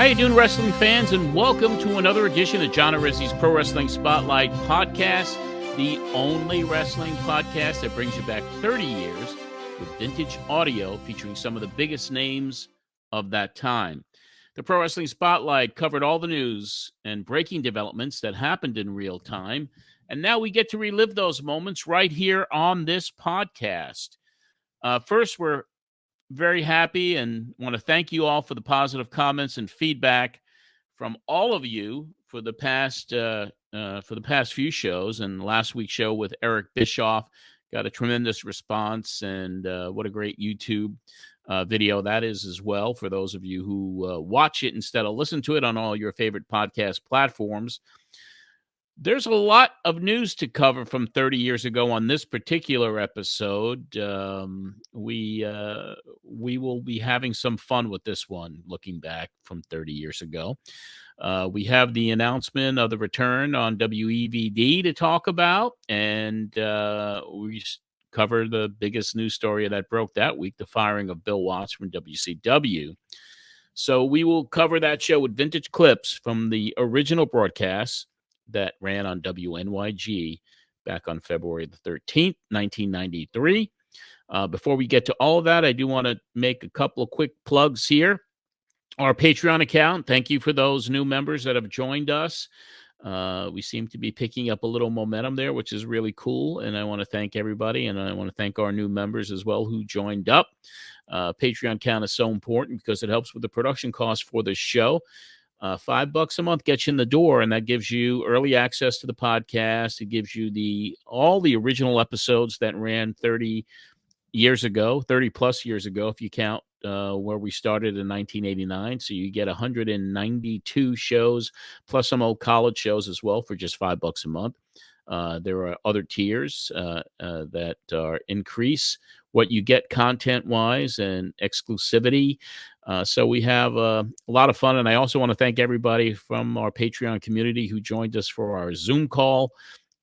you doing, wrestling fans? And welcome to another edition of John Arezzi's Pro Wrestling Spotlight Podcast, the only wrestling podcast that brings you back 30 years with vintage audio featuring some of the biggest names of that time. The Pro Wrestling Spotlight covered all the news and breaking developments that happened in real time, and now we get to relive those moments right here on this podcast. First, we're very happy and want to thank you all for the positive comments and feedback from all of you for the past few shows. And last week's show with Eric Bischoff got a tremendous response, and what a great YouTube video that is as well for those of you who watch it instead of listen to it on all your favorite podcast platforms. There's a lot of news to cover from 30 years ago on this particular episode. We will be having some fun with this one, looking back from 30 years ago. We have the announcement of the return on WEVD to talk about, and we cover the biggest news story that broke that week, the firing of Bill Watts from WCW. So we will cover that show with vintage clips from the original broadcast that ran on WNYG back on February the 13th, 1993. Before we get to all of that, I do want to make a couple of quick plugs here. Our Patreon account, thank you for those new members that have joined us. We seem to be picking up a little momentum there, which is really cool, and I want to thank everybody, and I want to thank our new members as well who joined up. Patreon account is so important because it helps with the production costs for this show. $5 a month gets you in the door, and that gives you early access to the podcast. It gives you all the original episodes that ran 30 plus years ago, if you count where we started in 1989. So you get 192 shows plus some old college shows as well for just $5 a month. There are other tiers that are increase what you get content-wise and exclusivity. So we have a lot of fun. And I also want to thank everybody from our Patreon community who joined us for our Zoom call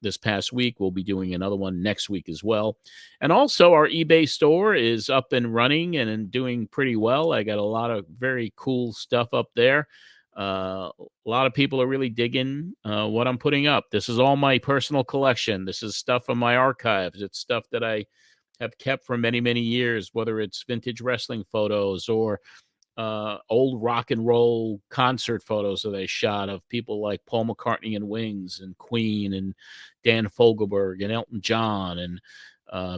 this past week. We'll be doing another one next week as well. And also our eBay store is up and running and doing pretty well. I got a lot of very cool stuff up there. A lot of people are really digging what I'm putting up. This is all my personal collection. This is stuff from my archives. It's stuff that I have kept for many, many years, whether it's vintage wrestling photos or old rock and roll concert photos that I shot of people like Paul McCartney and Wings and Queen and Dan Fogelberg and Elton John and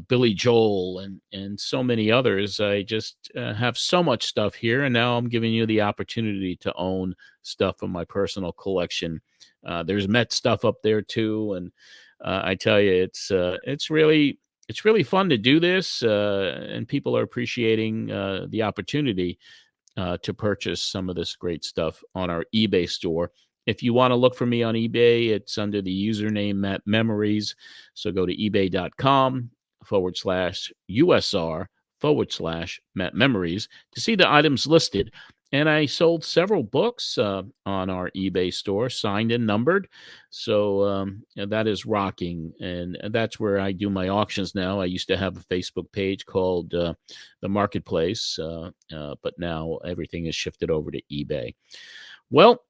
Billy Joel and so many others. I just have so much stuff here, and now I'm giving you the opportunity to own stuff from my personal collection. There's Met stuff up there too, and I tell you, it's really fun to do this, and people are appreciating the opportunity to purchase some of this great stuff on our eBay store. If you want to look for me on eBay, it's under the username Matt Memories. So go to ebay.com/USR/Matt Memories to see the items listed. And I sold several books on our eBay store, signed and numbered. So that is rocking. And that's where I do my auctions now. I used to have a Facebook page called The Marketplace, but now everything is shifted over to eBay. Well,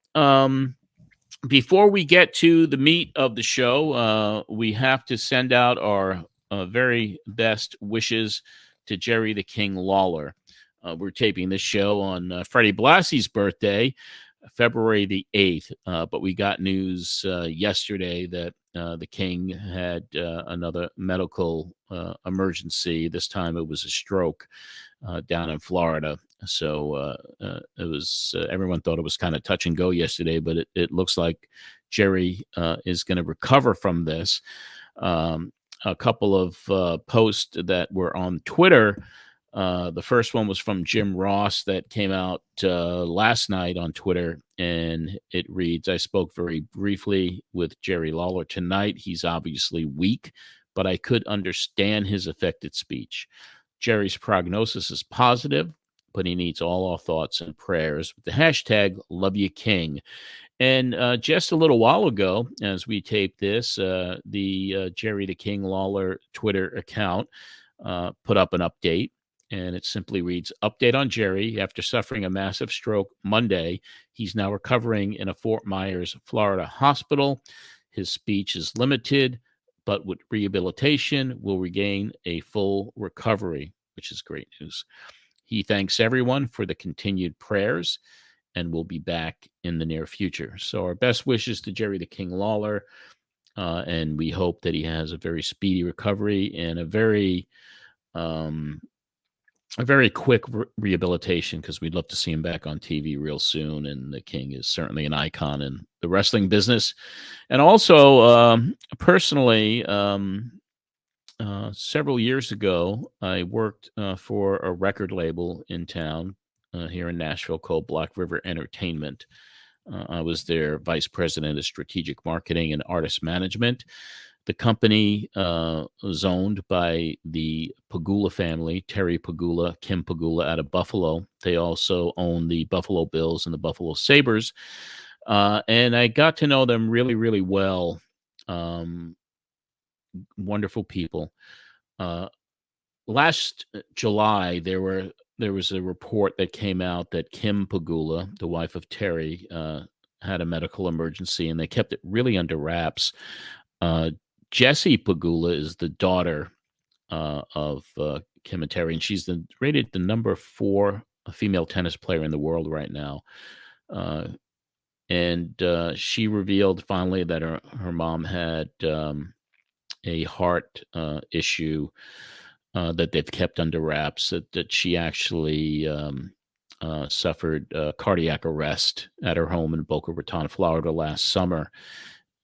before we get to the meat of the show, we have to send out our very best wishes to Jerry the King Lawler. We're taping this show on Freddie Blassie's birthday, February the 8th, but we got news yesterday that the King had another medical emergency. This time it was a stroke down in Florida. So it was everyone thought it was kind of touch and go yesterday, but it looks like Jerry is going to recover from this. A couple of posts that were on Twitter. The first one was from Jim Ross that came out last night on Twitter, and it reads, "I spoke very briefly with Jerry Lawler tonight. He's obviously weak, but I could understand his affected speech. Jerry's prognosis is positive, but he needs all our thoughts and prayers with the hashtag #LoveYouKing." And just a little while ago, as we taped this, the Jerry the King Lawler Twitter account put up an update. and it simply reads, "Update on Jerry. After suffering a massive stroke Monday, he's now recovering in a Fort Myers, Florida hospital. His speech is limited, but with rehabilitation will regain a full recovery," which is great news. He thanks everyone for the continued prayers and will be back in the near future. So our best wishes to Jerry the King Lawler, and we hope that he has a very speedy recovery and a very quick rehabilitation, because we'd love to see him back on TV real soon. And the King is certainly an icon in the wrestling business. And also, personally, several years ago, I worked for a record label in town here in Nashville called Black River Entertainment. I was their vice president of strategic marketing and artist management. The company was owned by the Pagula family, Terry Pagula, Kim Pagula out of Buffalo. They also own the Buffalo Bills and the Buffalo Sabres. And I got to know them really, really well. Wonderful people. Last July, there was a report that came out that Kim Pagula, the wife of Terry, had a medical emergency, and they kept it really under wraps. Jessie Pagula is the daughter of Kim and Terry, and she's rated the number 4 female tennis player in the world right now. And she revealed finally that her mom had a heart issue that they've kept under wraps, that she actually suffered cardiac arrest at her home in Boca Raton, Florida last summer,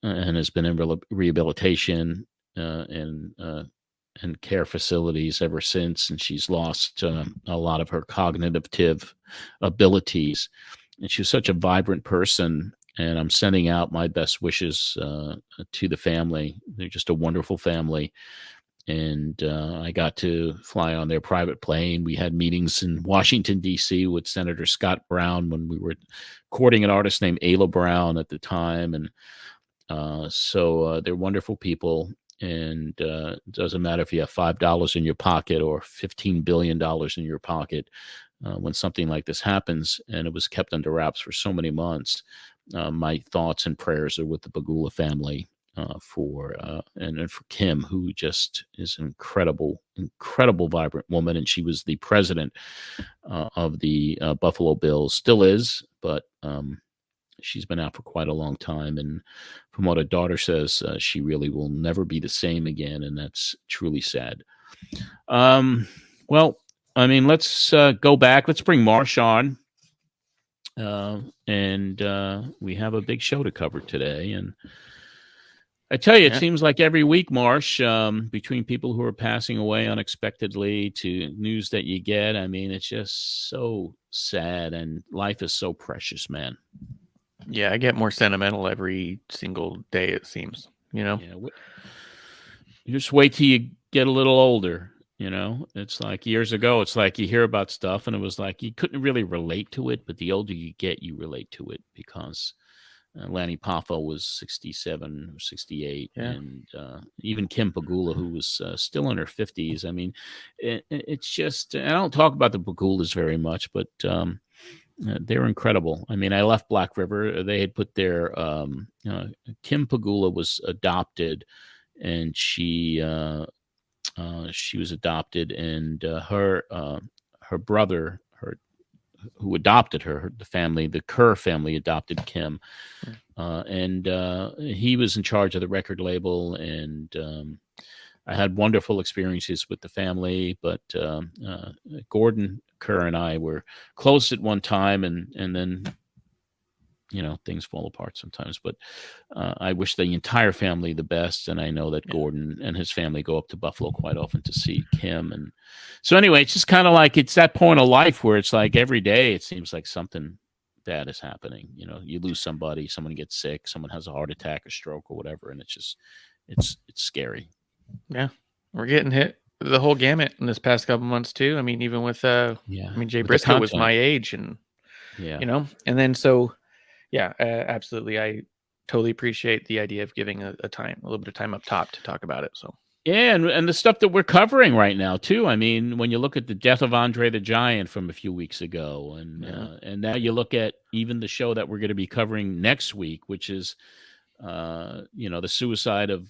and has been in rehabilitation and care facilities ever since. And she's lost a lot of her cognitive abilities. And she was such a vibrant person. And I'm sending out my best wishes to the family. They're just a wonderful family. And I got to fly on their private plane. We had meetings in Washington, D.C. with Senator Scott Brown when we were courting an artist named Ayla Brown at the time. And so they're wonderful people. And it doesn't matter if you have $5 in your pocket or $15 billion in your pocket. When something like this happens, and it was kept under wraps for so many months, my thoughts and prayers are with the Pagula family and for Kim, who just is an incredible, vibrant woman. And she was the president of the Buffalo Bills, still is, but she's been out for quite a long time. And from what her daughter says, she really will never be the same again. And that's truly sad. Well, I mean, let's go back. Let's bring Marsh on. And we have a big show to cover today. And I tell you, it seems like every week, Marsh, between people who are passing away unexpectedly to news that you get, I mean, it's just so sad, and life is so precious, man. Yeah, I get more sentimental every single day, it seems, Yeah, you just wait till you get a little older. It's like years ago, it's like you hear about stuff and it was like you couldn't really relate to it, but the older you get, you relate to it, because Lanny Poffo was 67 or 68, and even Kim Pagula, who was still in her 50s. I mean, it's just, I don't talk about the Pagulas very much, but they're incredible. I mean, I left Black River. They had put their, Kim Pagula was adopted, and she was adopted, and her brother, who adopted her, the Kerr family adopted Kim, and he was in charge of the record label, and I had wonderful experiences with the family. But Gordon Kerr and I were close at one time, and then things fall apart sometimes. But I wish the entire family the best, and I know that Gordon and his family go up to Buffalo quite often to see Kim. And so anyway, it's just kind of like, it's that point of life where it's like every day it seems like something bad is happening. You lose somebody, someone gets sick, someone has a heart attack or stroke or whatever, and it's just it's scary. Yeah, we're getting hit the whole gamut in this past couple months too. I mean, even with Jay Briscoe was my age, and and then so. Yeah, absolutely. I totally appreciate the idea of giving a little bit of time up top to talk about it. So Yeah, and the stuff that we're covering right now too. I mean, when you look at the death of Andre the Giant from a few weeks ago, and now you look at even the show that we're going to be covering next week, which is, the suicide of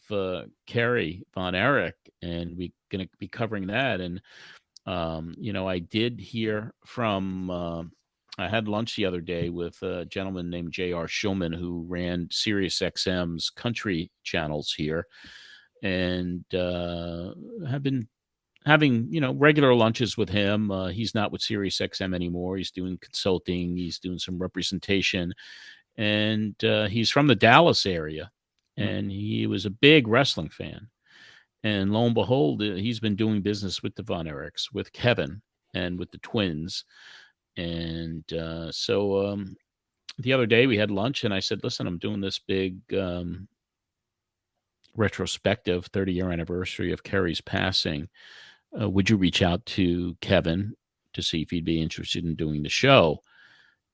Carrie Von Erich, and we're going to be covering that. And I did hear from. I had lunch the other day with a gentleman named J.R. Schulman, who ran Sirius XM's country channels here, and have been having regular lunches with him. He's not with Sirius XM anymore. He's doing consulting. He's doing some representation, and he's from the Dallas area, and he was a big wrestling fan. And lo and behold, he's been doing business with the Von Erichs, with Kevin, and with the twins. And so the other day we had lunch, and I said, listen, I'm doing this big retrospective 30-year anniversary of Carrie's passing. Would you reach out to Kevin to see if he'd be interested in doing the show?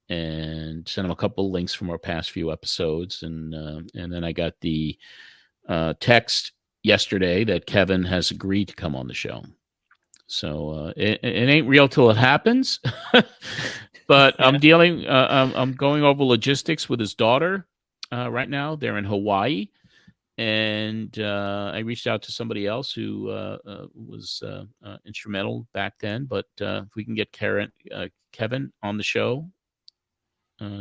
And sent him a couple of links from our past few episodes. And then I got the text yesterday that Kevin has agreed to come on the show. So it ain't real till it happens. But yeah. I'm going over logistics with his daughter right now. They're in Hawaii. And I reached out to somebody else who was instrumental back then. But if we can get Kevin on the show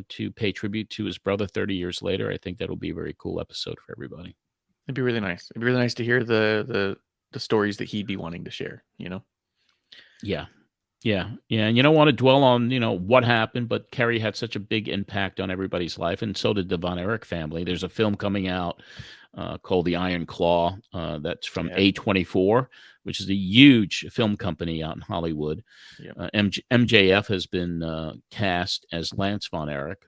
to pay tribute to his brother 30 years later, I think that'll be a very cool episode for everybody. It'd be really nice. It'd be really nice to hear the stories that he'd be wanting to share, Yeah. And you don't want to dwell on, what happened, but Carrie had such a big impact on everybody's life, and so did the Von Erich family. There's a film coming out called The Iron Claw that's from A24, which is a huge film company out in Hollywood. Yep. MJF has been cast as Lance Von Erich.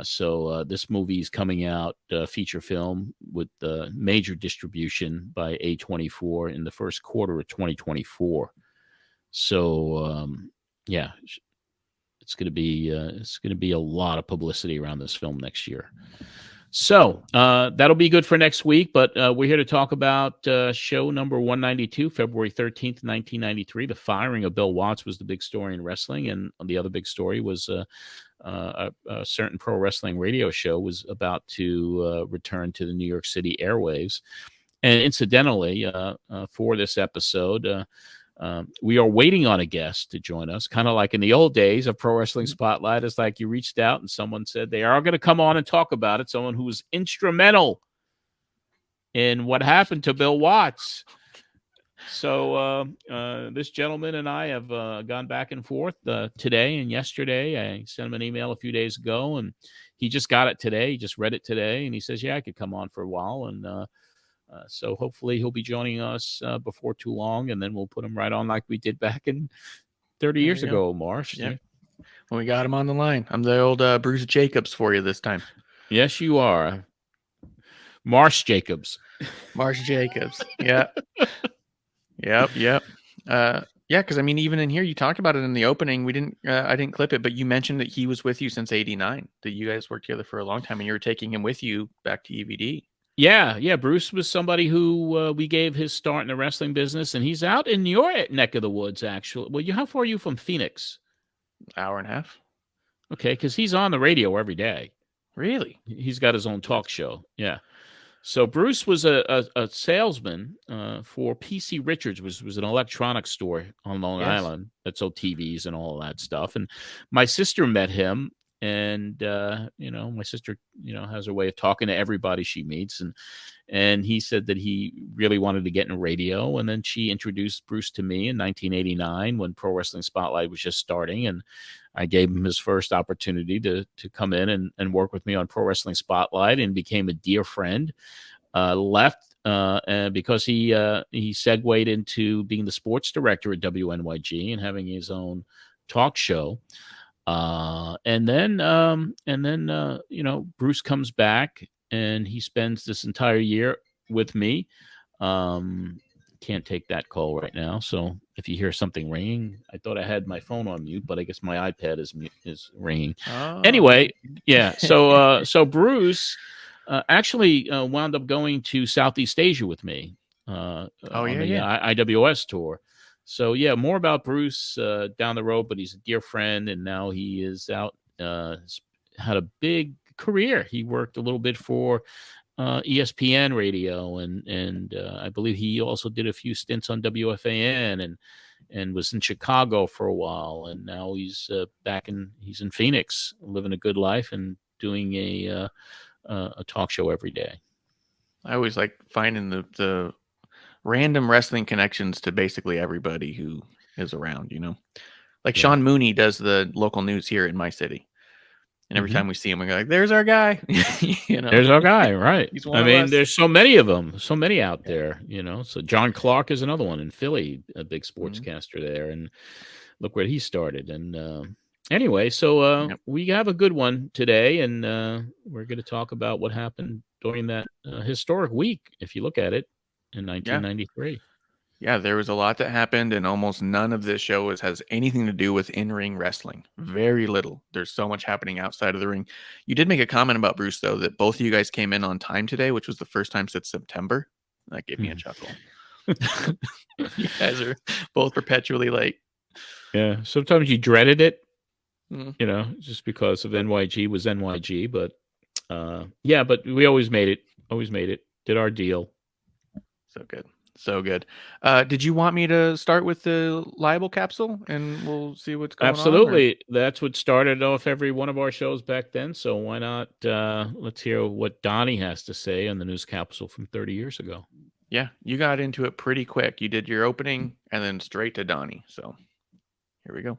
So this movie is coming out, feature film, with major distribution by A24 in the first quarter of 2024. So it's going to be a lot of publicity around this film next year. So that'll be good for next week. But we're here to talk about show number 192, February 13th, 1993. The firing of Bill Watts was the big story in wrestling, and the other big story was a certain pro wrestling radio show was about to return to the New York City airwaves. And incidentally, for this episode, we are waiting on a guest to join us, kind of like in the old days of Pro Wrestling Spotlight. It's like you reached out and someone said they are going to come on and talk about it. Someone who was instrumental in what happened to Bill Watts. So this gentleman and I have gone back and forth today and yesterday. I sent him an email a few days ago, and he just got it today. He just read it today, and he says, yeah, I could come on for a while. And so hopefully he'll be joining us before too long, and then we'll put him right on like we did back in 30 years ago, Marsh. Yeah. Well, we got him on the line. I'm the old Bruce Jacobs for you this time. Yes, you are. Marsh Jacobs. Marsh Jacobs. Yeah. Yep. Yeah, because I mean, even in here, you talked about it in the opening. I didn't clip it, but you mentioned that he was with you since '89. That you guys worked together for a long time, and you were taking him with you back to EVD. Yeah. Bruce was somebody who we gave his start in the wrestling business, and he's out in your neck of the woods, actually. Well, how far are you from Phoenix? Hour and a half. Okay, because he's on the radio every day. Really? He's got his own talk show. Yeah. So Bruce was a salesman for PC Richards, which was an electronics store on Long Island that sold TVs and all of that stuff. And my sister met him. And, my sister, has a way of talking to everybody she meets. And he said that he really wanted to get in radio. And then she introduced Bruce to me in 1989 when Pro Wrestling Spotlight was just starting. And I gave him his first opportunity to come in and work with me on Pro Wrestling Spotlight, and became a dear friend. Left because he segued into being the sports director at WNYG and having his own talk show. And then Bruce comes back, and he spends this entire year with me. Can't take that call right now. So if you hear something ringing, I thought I had my phone on mute, but I guess my iPad is ringing. Oh. Anyway, yeah. So Bruce actually wound up going to Southeast Asia with me. on yeah, the IWS tour. So yeah, more about Bruce down the road, but he's a dear friend, and now he is out. Had a big career. He worked a little bit for ESPN radio, and I believe he also did a few stints on WFAN, and was in Chicago for a while, and now he's he's in Phoenix, living a good life and doing a talk show every day. I always like finding the random wrestling connections to basically everybody who is around, like Yeah. Sean Mooney does the local news here in my city. And every time we see him, we go like, there's our guy. There's our guy, right? He's one of us. There's so many of them, so many out there, So John Clark is another one in Philly, a big sportscaster there, and look where he started. And anyway, so we have a good one today, and we're going to talk about what happened during that historic week, if you look at it, in 1993. Yeah, there was a lot that happened, and almost none of this show has anything to do with in-ring wrestling. Very little. There's so much happening outside of the ring. You did make a comment about Bruce, though, that both of you guys came in on time today, which was the first time since September. That gave me a chuckle. You guys are both perpetually late. Yeah, sometimes you dreaded it, just because of NYG was NYG. But but we always made it. Did our deal. So good. So good. Did you want me to start with the libel capsule and we'll see what's going on? Absolutely. That's what started off every one of our shows back then. So why not? Let's hear what Donnie has to say on the news capsule from 30 years ago. Yeah, you got into it pretty quick. You did your opening and then straight to Donnie. So here we go.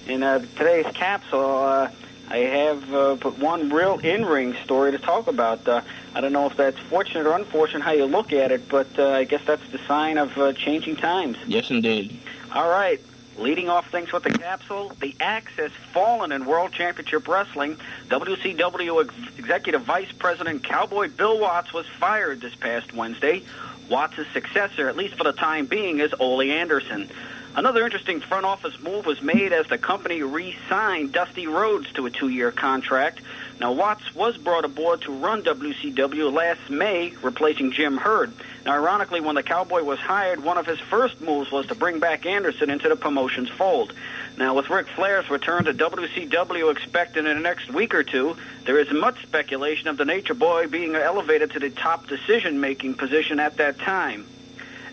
In today's capsule, I have put one real in-ring story to talk about. I don't know if that's fortunate or unfortunate how you look at it, but I guess that's the sign of changing times. Yes, indeed. All right. Leading off things with the capsule, the axe has fallen in World Championship Wrestling. WCW Executive Vice President Cowboy Bill Watts was fired this past Wednesday. Watts' successor, at least for the time being, is Ole Anderson. Another interesting front office move was made as the company re-signed Dusty Rhodes to a 2-year contract. Now, Watts was brought aboard to run WCW last May, replacing Jim Herd. Now, ironically, when the Cowboy was hired, one of his first moves was to bring back Anderson into the promotion's fold. Now, with Ric Flair's return to WCW expected in the next week or two, there is much speculation of the Nature Boy being elevated to the top decision-making position at that time.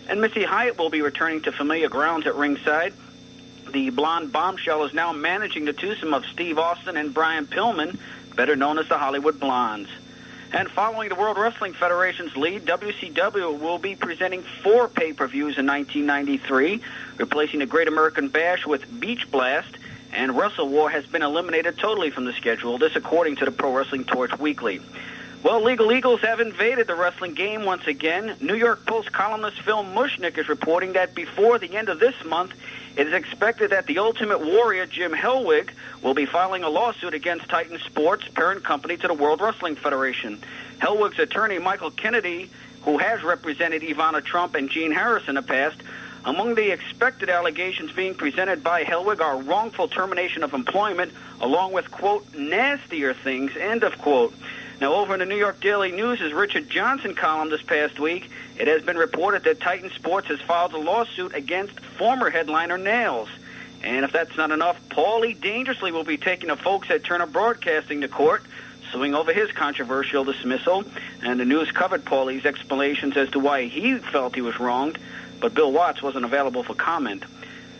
And Missy Hyatt will be returning to familiar grounds at ringside. The blonde bombshell is now managing the twosome of Steve Austin and Brian Pillman, better known as the Hollywood Blondes. And following the World Wrestling Federation's lead, WCW will be presenting 4 pay-per-views in 1993, replacing the Great American Bash with Beach Blast, and Wrestle War has been eliminated totally from the schedule, this according to the Pro Wrestling Torch Weekly. Well, Legal Eagles have invaded the wrestling game once again. New York Post columnist Phil Mushnick is reporting that before the end of this month, it is expected that the Ultimate Warrior, Jim Hellwig, will be filing a lawsuit against Titan Sports, parent company to the World Wrestling Federation. Hellwig's attorney, Michael Kennedy, who has represented Ivana Trump and Gene Harris in the past, among the expected allegations being presented by Hellwig are wrongful termination of employment, along with, quote, nastier things, end of quote. Now, over in the New York Daily News' Richard Johnson column this past week, it has been reported that Titan Sports has filed a lawsuit against former headliner Nails. And if that's not enough, Paulie Dangerously will be taking the folks at Turner Broadcasting to court, suing over his controversial dismissal. And the news covered Paulie's explanations as to why he felt he was wronged, but Bill Watts wasn't available for comment.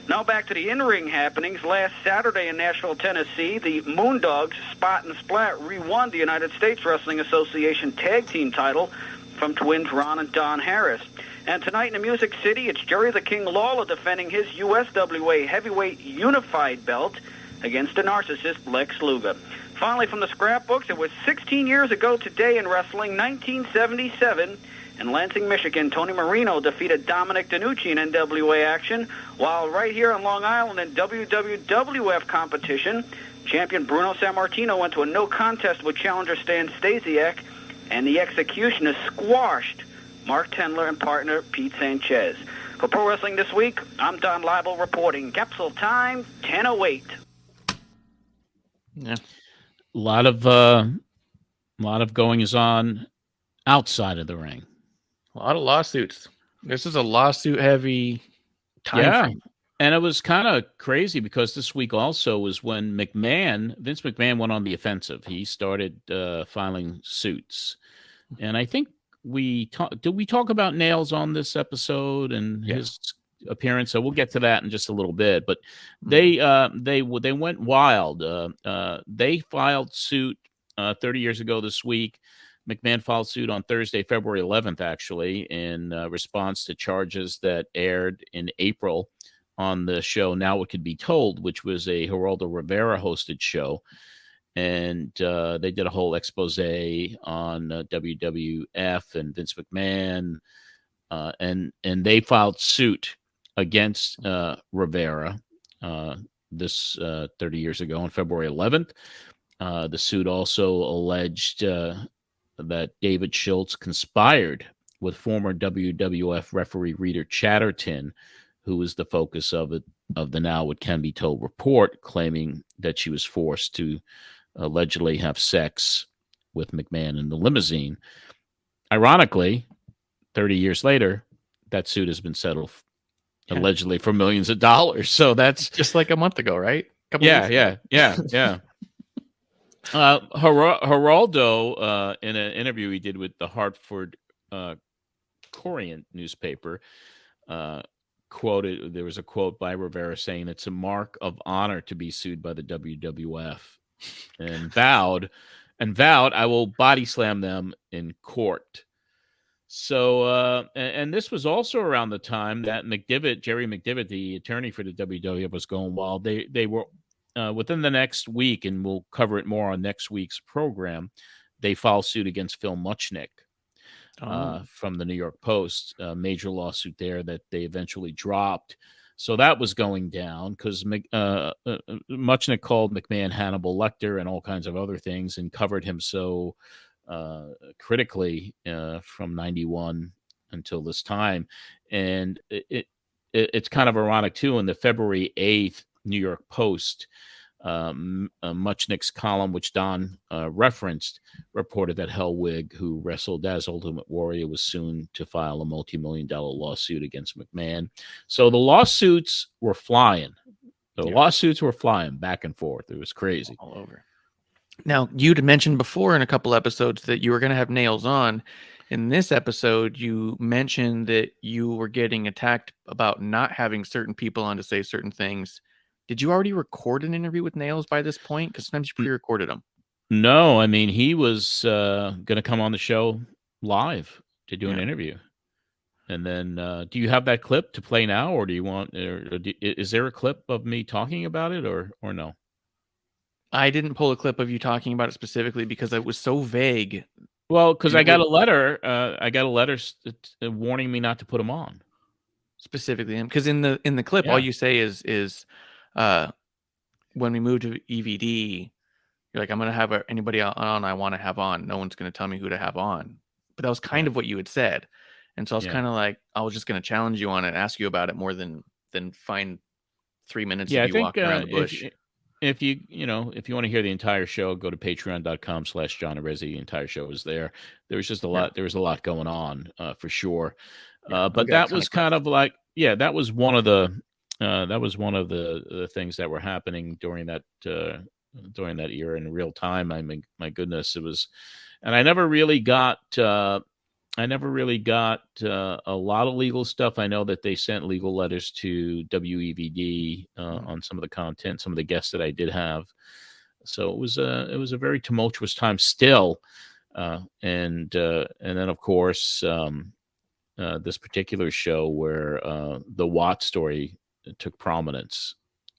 Now back to the in-ring happenings. Last Saturday in Nashville, Tennessee, the Moondogs, Spot and Splat, re-won the United States Wrestling Association Tag Team title from twins Ron and Don Harris. And tonight in the Music City, it's Jerry the King Lawler defending his USWA Heavyweight Unified belt against the narcissist Lex Luger. Finally, from the scrapbooks, it was 16 years ago today in wrestling, 1977, in Lansing, Michigan, Tony Marino defeated Dominic DeNucci in NWA action, while right here on Long Island in WWF competition, champion Bruno Sammartino went to a no-contest with challenger Stan Stasiak, and the Executioners squashed Mark Tendler and partner Pete Sanchez. For Pro Wrestling This Week, I'm Don Libel reporting. Capsule time, 10:08. Yeah. A lot of A lot of goings on outside of the ring. A lot of lawsuits. This is a lawsuit heavy time frame. And it was kind of crazy because this week also was when Vince McMahon went on the offensive. He started filing suits. And I think did we talk about Nails on this episode and his appearance? So we'll get to that in just a little bit. But they went wild. They filed suit 30 years ago this week. McMahon filed suit on Thursday, February 11th, actually, in response to charges that aired in April on the show Now It Could Be Told, which was a Geraldo Rivera hosted show. And they did a whole expose on WWF and Vince McMahon. And they filed suit against Rivera this 30 years ago on February 11th. The suit also alleged that David Schultz conspired with former WWF referee Rita Chatterton, who was the focus of the Now It Can Be Told report, claiming that she was forced to allegedly have sex with McMahon in the limousine. Ironically, 30 years later, that suit has been settled allegedly for millions of dollars. So that's just like a month ago, right? Yeah. Geraldo, in an interview he did with the Hartford Courant newspaper, there was a quote by Rivera saying it's a mark of honor to be sued by the WWF, and vowed, I will body slam them in court. So, and this was also around the time that Jerry McDivitt, the attorney for the WWF, was going wild. They were within the next week, and we'll cover it more on next week's program. They filed suit against Phil Muchnick from the New York Post, a major lawsuit there that they eventually dropped. So that was going down because Muchnick called McMahon Hannibal Lecter and all kinds of other things and covered him so critically from 91 until this time. And it's kind of ironic, too, in the February 8th New York Post, Muchnick's column, which Don referenced, reported that Hellwig, who wrestled as Ultimate Warrior, was soon to file a multi-million-dollar lawsuit against McMahon. So the lawsuits were flying. Lawsuits were flying back and forth. It was crazy. All over. Now, you'd mentioned before in a couple episodes that you were going to have Nails on. In this episode, you mentioned that you were getting attacked about not having certain people on to say certain things. Did you already record an interview with Nails by this point? Because sometimes you pre-recorded them. No, I mean, he was going to come on the show live to do an interview. And then do you have that clip to play now, or do you want? Is there a clip of me talking about it, or no? I didn't pull a clip of you talking about it specifically because it was so vague. Well, because I got a letter. Warning me not to put him on. Specifically, because in the clip, all you say is when we move to EVD, you're like, I'm going to have anybody on I want to have on. No one's going to tell me who to have on. But that was kind of what you had said. And so I was kind of like, I was just going to challenge you on it and ask you about it more than find 3 minutes of you walking around the bush. If you want to hear the entire show, go to patreon.com/John Arezzi. The entire show is there. There was just a lot. There was a lot going on for sure. But that was kind of like, that was one of the things that were happening during that era in real time. I mean, my goodness, it was, and I never really got a lot of legal stuff. I know that they sent legal letters to WEVD on some of the content, some of the guests that I did have. So it was a very tumultuous time still. And then of course, this particular show where the Watt story took prominence,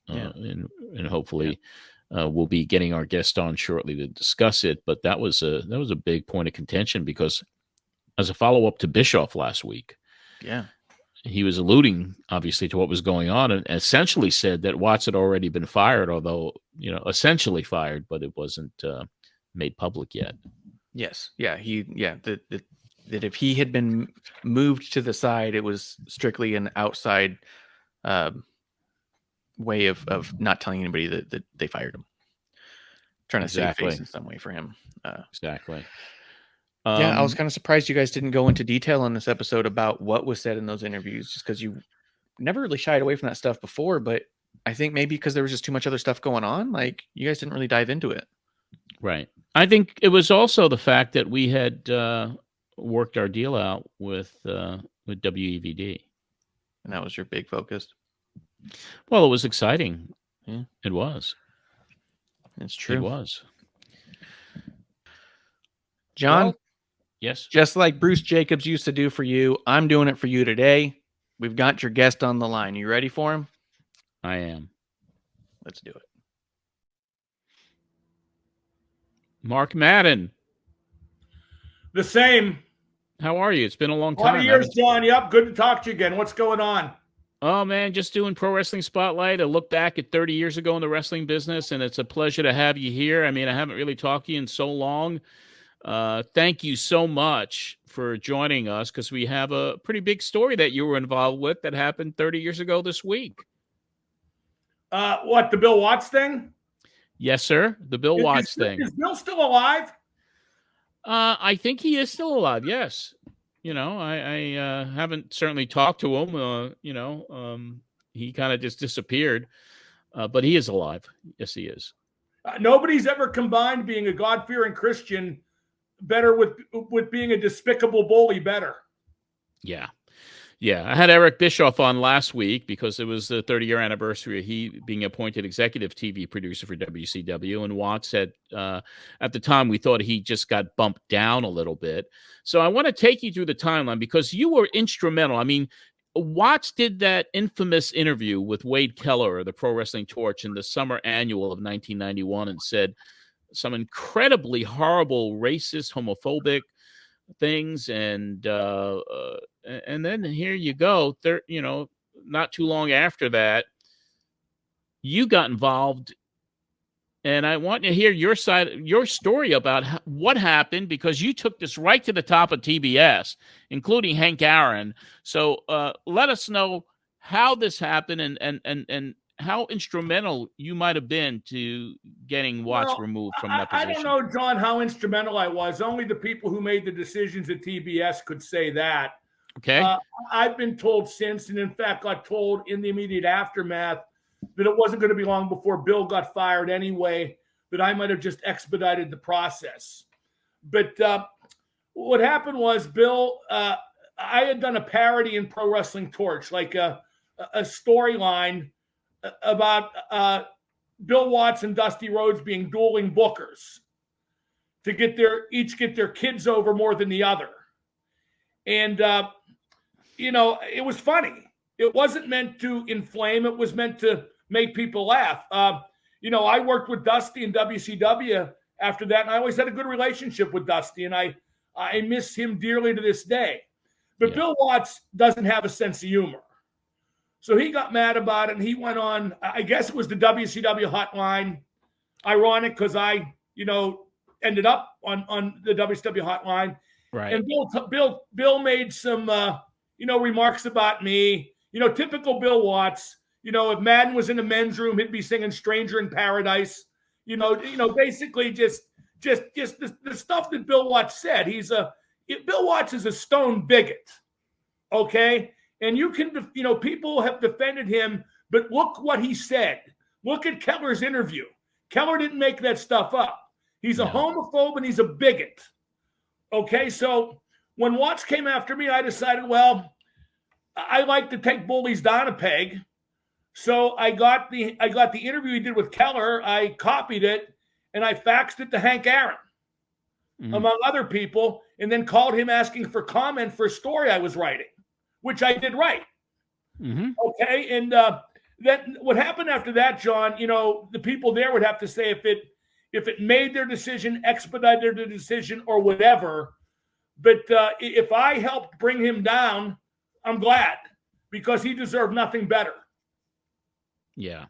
and hopefully we'll be getting our guest on shortly to discuss it. But that was a big point of contention because, as a follow-up to Bischoff last week, he was alluding, obviously, to what was going on and essentially said that Watts had already been fired, although, essentially fired, but it wasn't made public yet. Yes. Yeah. That if he had been moved to the side, it was strictly an outside way of not telling anybody that they fired him. trying to save Exactly. face in some way for him. Exactly. Yeah, I was kind of surprised you guys didn't go into detail on this episode about what was said in those interviews, just because you never really shied away from that stuff before. But I think maybe because there was just too much other stuff going on, like you guys didn't really dive into it. Right. I think it was also the fact that we had worked our deal out with WEVD. And that was your big focus. Well, it was exciting. Yeah. It was. It's true. It was. John? Well, yes. Just like Bruce Jacobs used to do for you, I'm doing it for you today. We've got your guest on the line. You ready for him? I am. Let's do it. Mark Madden. The same. How are you? It's been a long A lot time. of years, John. Yep, good to talk to you again. What's going on? Oh, man, just doing Pro Wrestling Spotlight. I look back at 30 years ago in the wrestling business, and it's a pleasure to have you here. I mean, I haven't really talked to you in so long. Thank you so much for joining us, because we have a pretty big story that you were involved with that happened 30 years ago this week. What, the Bill Watts thing? Yes, sir. The Bill Watts thing. Is Bill still alive? I think he is still alive. Yes. You know, I haven't certainly talked to him. He kind of just disappeared, but he is alive. Yes, he is. Nobody's ever combined being a God-fearing Christian better with being a despicable bully better. Yeah. Yeah, I had Eric Bischoff on last week because it was the 30-year anniversary of he being appointed executive TV producer for WCW. And Watts said at the time we thought he just got bumped down a little bit. So I want to take you through the timeline because you were instrumental. I mean, Watts did that infamous interview with Wade Keller of the Pro Wrestling Torch in the summer annual of 1991 and said some incredibly horrible, racist, homophobic things, and then here you go. Not too long after that, you got involved, and I want to hear your side, your story about what happened, because you took this right to the top of TBS, including Hank Aaron. So let us know how this happened and how instrumental you might have been to getting Watts removed from that position. I don't know, John, how instrumental I was. Only the people who made the decisions at TBS could say that. Okay. I've been told since, and in fact got told in the immediate aftermath, that it wasn't going to be long before Bill got fired anyway, that I might have just expedited the process. But what happened was Bill, I had done a parody in Pro Wrestling Torch, like a storyline about Bill Watts and Dusty Rhodes being dueling bookers to each get their kids over more than the other. And, it was funny. It wasn't meant to inflame. It was meant to make people laugh. I worked with Dusty in WCW after that, and I always had a good relationship with Dusty, and I miss him dearly to this day. But yeah. Bill Watts doesn't have a sense of humor. So he got mad about it, and he went on, I guess it was the WCW hotline. Ironic, because I, ended up on the WCW hotline. Right. And Bill made some, remarks about me. Typical Bill Watts. If Madden was in the men's room, he'd be singing "Stranger in Paradise." Basically just the stuff that Bill Watts said. Bill Watts is a stone bigot. Okay. And you can, people have defended him, but look what he said. Look at Keller's interview. Keller didn't make that stuff up. He's a homophobe and he's a bigot. Okay, so when Watts came after me, I decided, well, I like to take bullies down a peg. So I got the interview he did with Keller. I copied it and I faxed it to Hank Aaron, among other people, and then called him asking for comment for a story I was writing, which I did right. Mm-hmm. Okay. And then what happened after that, John, the people there would have to say if it made their decision, expedited their decision, or whatever. But if I helped bring him down, I'm glad, because he deserved nothing better. Yeah.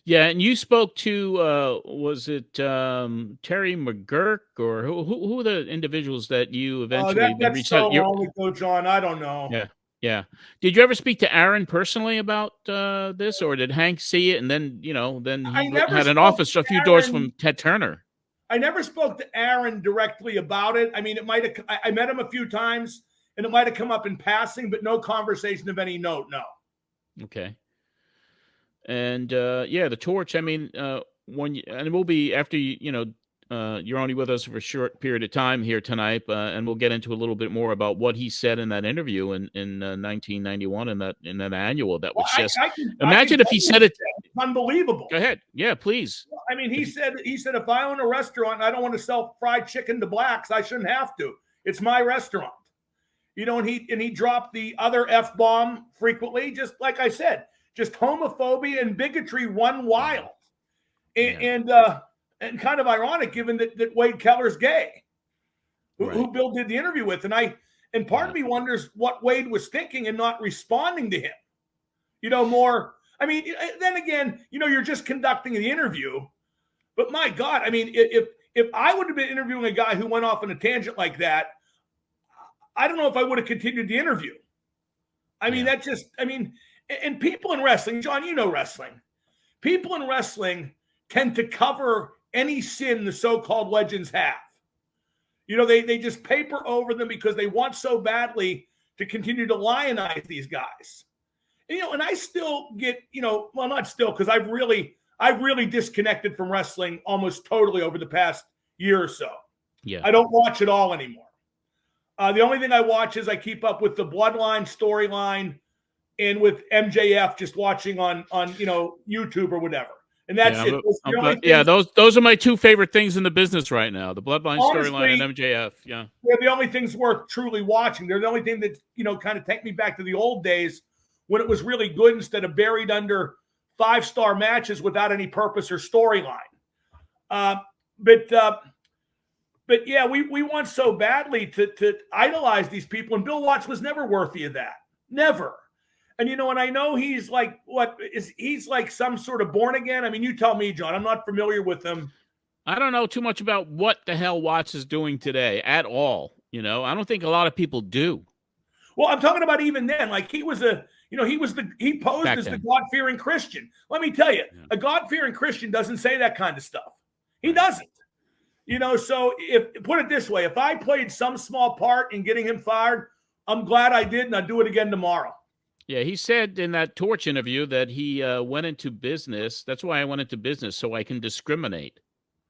Yeah. And you spoke to, was it Terry McGurk, or who are the individuals that you eventually that's so long ago, John. I don't know. Yeah. Yeah. Did you ever speak to Aaron personally about this, or did Hank see it and then then I he never had an spoke office to a few doors Aaron. from Ted Turner? I never spoke to Aaron directly about it. I mean, it might have. I met him a few times, and it might have come up in passing, but no conversation of any note. No. Okay. And the torch. I mean, and we'll be after you're only with us for a short period of time here tonight, and we'll get into a little bit more about what he said in that interview in 1991 in that annual. That was just imagine if he said it. It's unbelievable. Go ahead. Yeah, please. I mean, he said if I own a restaurant and I don't want to sell fried chicken to blacks, I shouldn't have to. It's my restaurant. And he dropped the other F-bomb frequently, just like I said, just homophobia and bigotry run wild. And kind of ironic given that Wade Keller's gay, who Bill did the interview with. And part of me wonders what Wade was thinking and not responding to him. More. I mean, then again, you're just conducting the interview. But my God, I mean, if I would have been interviewing a guy who went off on a tangent like that, I don't know if I would have continued the interview. I mean, and people in wrestling, John, wrestling. People in wrestling tend to cover any sin the so-called legends have. They just paper over them because they want so badly to continue to lionize these guys. And I still get, well, not still, because I've really disconnected from wrestling almost totally over the past year or so. Yeah. I don't watch it all anymore. The only thing I watch is I keep up with the Bloodline storyline and with MJF just watching on YouTube or whatever. And that's it. Those are my two favorite things in the business right now: the Bloodline storyline and MJF. Yeah, they're the only things worth truly watching. They're the only thing that kind of take me back to the old days when it was really good instead of buried under 5-star matches without any purpose or storyline. But yeah, we want so badly to idolize these people, and Bill Watts was never worthy of that. Never. And and I know he's like he's like some sort of born again. I mean, you tell me, John. I'm not familiar with him. I don't know too much about what the hell Watts is doing today at all. I don't think a lot of people do. Well, I'm talking about even then. Like he was he posed back as then. The God-fearing Christian. Let me tell you, a God-fearing Christian doesn't say that kind of stuff. He doesn't. So put it this way, if I played some small part in getting him fired, I'm glad I did, and I'll do it again tomorrow. Yeah, he said in that Torch interview that he went into business. That's why I went into business, so I can discriminate.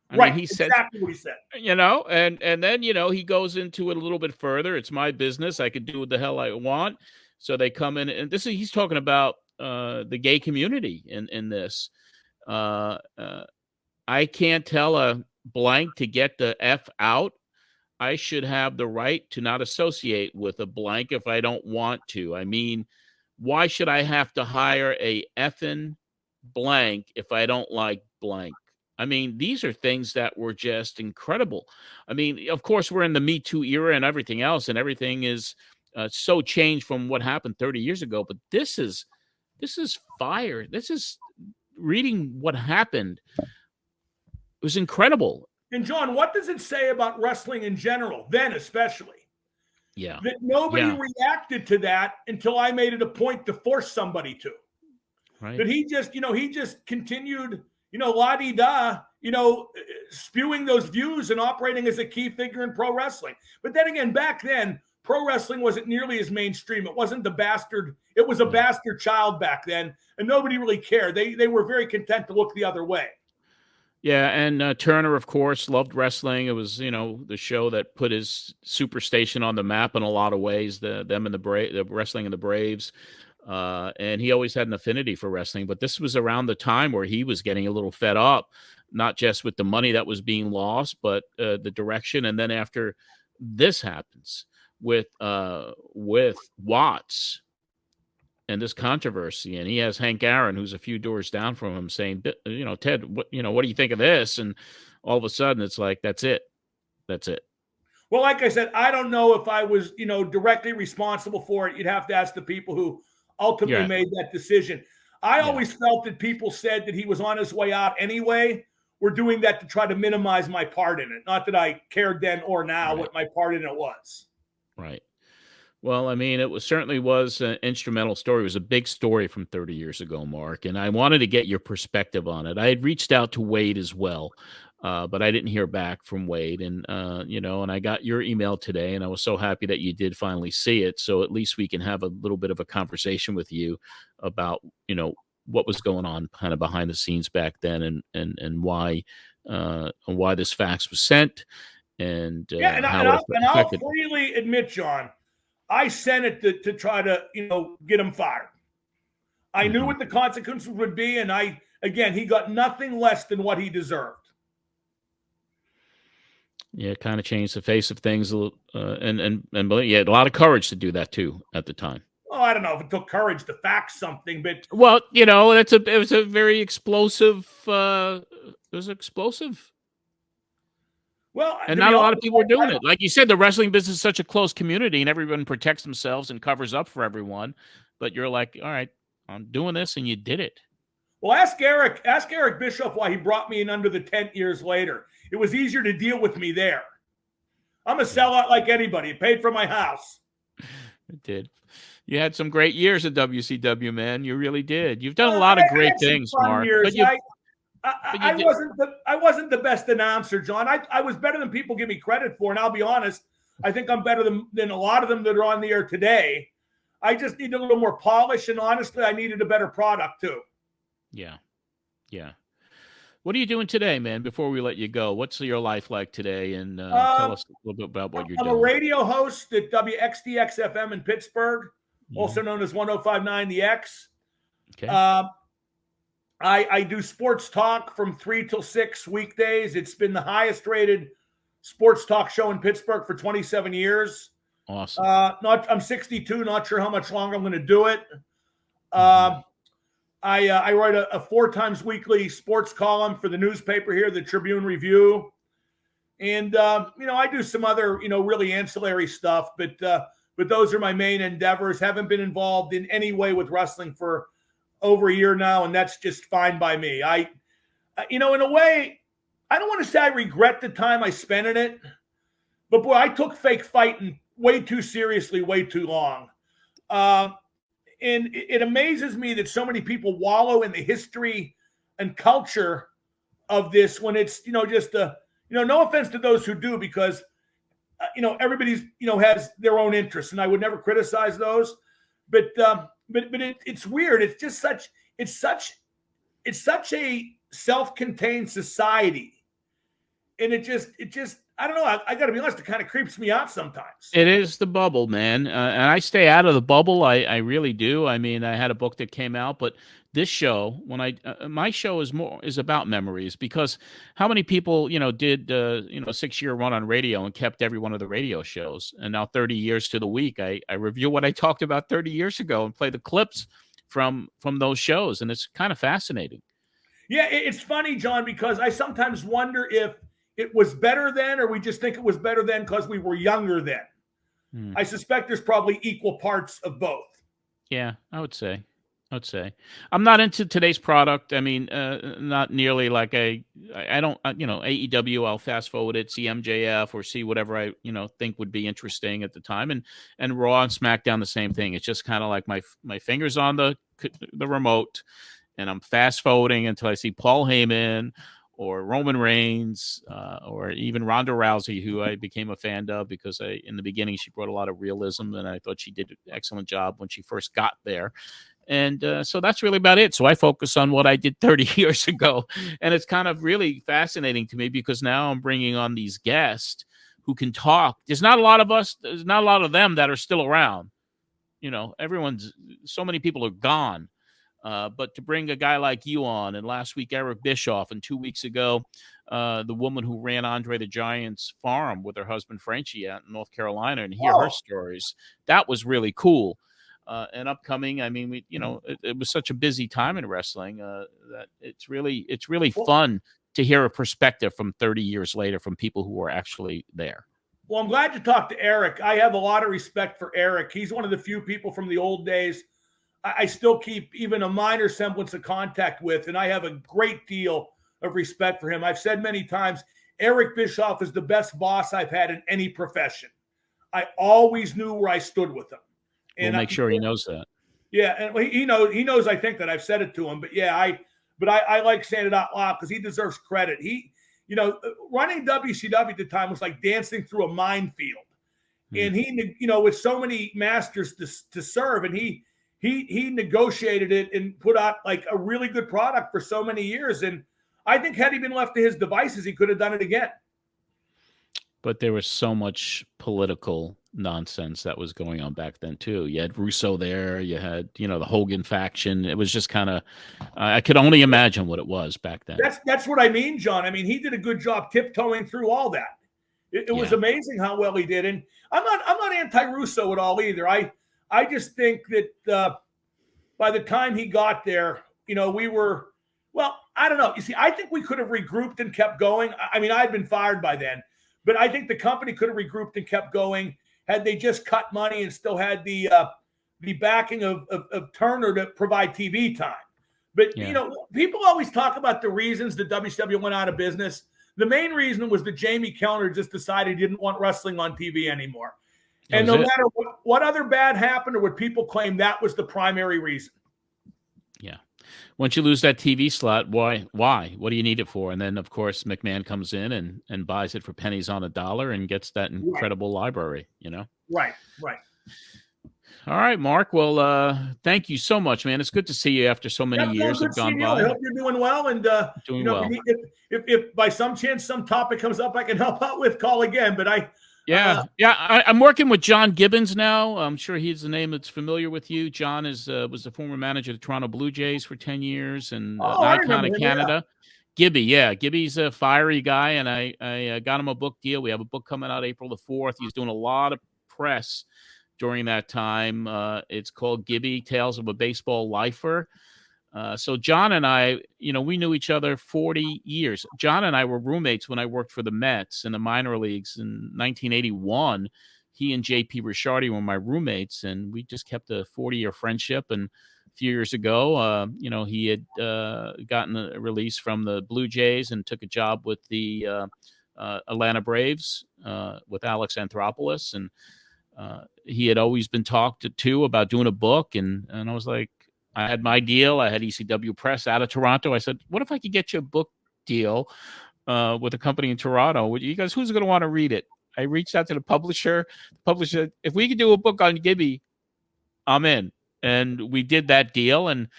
I mean, he said exactly what he said. And then, he goes into it a little bit further. It's my business. I can do what the hell I want. So they come in, and he's talking about the gay community in this. I can't tell a blank to get the F out. I should have the right to not associate with a blank if I don't want to. I mean, why should I have to hire a effing blank if I don't like blank? I mean, these are things that were just incredible. I mean, of course, we're in the Me Too era and everything else, and everything is so changed from what happened 30 years ago. But this is fire. This is reading what happened. It was incredible. And John, what does it say about wrestling in general, then especially? Yeah. That nobody reacted to that until I made it a point to force somebody to. Right. That he just continued, la-di-da, spewing those views and operating as a key figure in pro wrestling. But then again, back then, pro wrestling wasn't nearly as mainstream. It wasn't the bastard. It was a bastard child back then, and nobody really cared. They were very content to look the other way. Yeah, and Turner, of course, loved wrestling. It was, the show that put his superstation on the map in a lot of ways. The wrestling and the Braves, and he always had an affinity for wrestling. But this was around the time where he was getting a little fed up, not just with the money that was being lost, but the direction. And then after this happens with Watts and this controversy, and he has Hank Aaron, who's a few doors down from him, saying, Ted, what do you think of this? And all of a sudden it's like, that's it. Well, like I said, I don't know if I was, directly responsible for it. You'd have to ask the people who ultimately made that decision. I always felt that people said that he was on his way out anyway. We're doing that to try to minimize my part in it. Not that I cared then or now what my part in it was. Right. Well, I mean, certainly was an instrumental story. It was a big story from 30 years ago, Mark, and I wanted to get your perspective on it. I had reached out to Wade as well, but I didn't hear back from Wade, and and I got your email today, and I was so happy that you did finally see it. So at least we can have a little bit of a conversation with you about what was going on kind of behind the scenes back then, and why this fax was sent, and how I'll freely admit, John, I sent it to try to, get him fired. I knew what the consequences would be, and he got nothing less than what he deserved. Yeah, it kind of changed the face of things, and you had a lot of courage to do that too at the time. Oh, I don't know if it took courage to fax something, but it was a very explosive. It was explosive. Well, and not a lot of people were doing it. Like you said, the wrestling business is such a close community, and everyone protects themselves and covers up for everyone. But you're like, all right, I'm doing this, and you did it. Well, ask Eric Bischoff why he brought me in under the tent years later. It was easier to deal with me there. I'm a sellout like anybody. It paid for my house. It did. You had some great years at WCW, man. You really did. You've done a lot of great things, Mark. I wasn't the best announcer, John. I was better than people give me credit for, and I'll be honest, I think I'm better than a lot of them that are on the air today. I just need a little more polish, and honestly, I needed a better product too. Yeah. What are you doing today, man, before we let you go? What's your life like today? And tell us a little bit about what you're doing. I'm a radio host at WXDX-FM in Pittsburgh, also known as 105.9 The X. Okay. I do sports talk from 3 till 6 weekdays. It's been the highest rated sports talk show in Pittsburgh for 27 years. Awesome. I'm 62, not sure how much longer I'm going to do it. I write a 4 times weekly sports column for the newspaper here, the Tribune Review. And, I do some other, really ancillary stuff, but those are my main endeavors. Haven't been involved in any way with wrestling for over a year now, and that's just fine by me. In a way, I don't want to say I regret the time I spent in it, but boy, I took fake fighting way too seriously, way too long. And it amazes me that so many people wallow in the history and culture of this when it's, just no offense to those who do, because, everybody's, has their own interests, and I would never criticize those, but it's weird. It's just such a self-contained society. And it just, I don't know. I got to be honest, it kind of creeps me out sometimes. It is the bubble, man. And I stay out of the bubble. I really do. I mean, I had a book that came out, but this show, my show is about memories, because how many people, did, a 6-year run on radio and kept every one of the radio shows. And now 30 years to the week, I review what I talked about 30 years ago and play the clips from those shows. And it's kind of fascinating. Yeah. It's funny, John, because I sometimes wonder if it was better then, or we just think it was better then because we were younger then. I suspect there's probably equal parts of both. Yeah, I would say. I'm not into today's product. I mean, not nearly like I don't, AEW, I'll fast forward it, see MJF or see whatever I, think would be interesting at the time. And Raw and SmackDown, the same thing. It's just kind of like my fingers on the remote, and I'm fast forwarding until I see Paul Heyman or Roman Reigns, or even Ronda Rousey, who I became a fan of because in the beginning she brought a lot of realism, and I thought she did an excellent job when she first got there. And so that's really about it. So I focus on what I did 30 years ago. And it's kind of really fascinating to me because now I'm bringing on these guests who can talk. There's not a lot of them that are still around. So many people are gone. But to bring a guy like you on, and last week Eric Bischoff, and 2 weeks ago, the woman who ran Andre the Giant's farm with her husband Frenchie out in North Carolina, and hear her stories, that was really cool. And upcoming, I mean, it was such a busy time in wrestling that it's really fun to hear a perspective from 30 years later from people who were actually there. Well, I'm glad you talked to Eric. I have a lot of respect for Eric. He's one of the few people from the old days I still keep even a minor semblance of contact with, and I have a great deal of respect for him. I've said many times, Eric Bischoff is the best boss I've had in any profession. I always knew where I stood with him. We'll make sure he knows that. Yeah, and he knows. I think that I've said it to him, but yeah, I like saying it out loud because he deserves credit. He, running WCW at the time was like dancing through a minefield, and he, with so many masters to serve, and he negotiated it and put out like a really good product for so many years. And I think had he been left to his devices, he could have done it again. But there was so much political nonsense that was going on back then too. You had Russo there, you had, the Hogan faction. It was just kind of, I could only imagine what it was back then. That's what I mean, John. I mean, he did a good job tiptoeing through all that. It was amazing how well he did. And I'm not anti-Russo at all either. I just think that by the time he got there, we were, well, I don't know. You see, I think we could have regrouped and kept going. I mean, I'd been fired by then. But I think the company could have regrouped and kept going had they just cut money and still had the backing of Turner to provide TV time. But, people always talk about the reasons the WCW went out of business. The main reason was that Jamie Kellner just decided he didn't want wrestling on TV anymore. And no matter what other bad happened or what people claim, that was the primary reason. Yeah. Once you lose that TV slot, why? What do you need it for? And then, of course, McMahon comes in and buys it for pennies on a dollar and gets that incredible library, Right. All right, Mark. Well, thank you so much, man. It's good to see you after so many years have gone by. I hope you're doing well. And doing well. If by some chance some topic comes up I can help out with, call again. But I'm working with John Gibbons now. I'm sure he's the name that's familiar with you. John was the former manager of the Toronto Blue Jays for 10 years and an icon of Canada. Yeah. Gibby's a fiery guy, and I got him a book deal. We have a book coming out April the 4th. He's doing a lot of press during that time. It's called Gibby, Tales of a Baseball Lifer. So John and I, we knew each other 40 years. John and I were roommates when I worked for the Mets in the minor leagues in 1981. He and J.P. Ricciardi were my roommates, and we just kept a 40-year friendship. And a few years ago, he had gotten a release from the Blue Jays and took a job with the Atlanta Braves with Alex Anthopoulos. And he had always been talked to about doing a book. And I was like, I had my deal. I had ECW Press out of Toronto. I said, what if I could get you a book deal with a company in Toronto? Would you guys, who's going to want to read it? I reached out to the publisher. The publisher said, if we could do a book on Gibby, I'm in. And we did that deal. And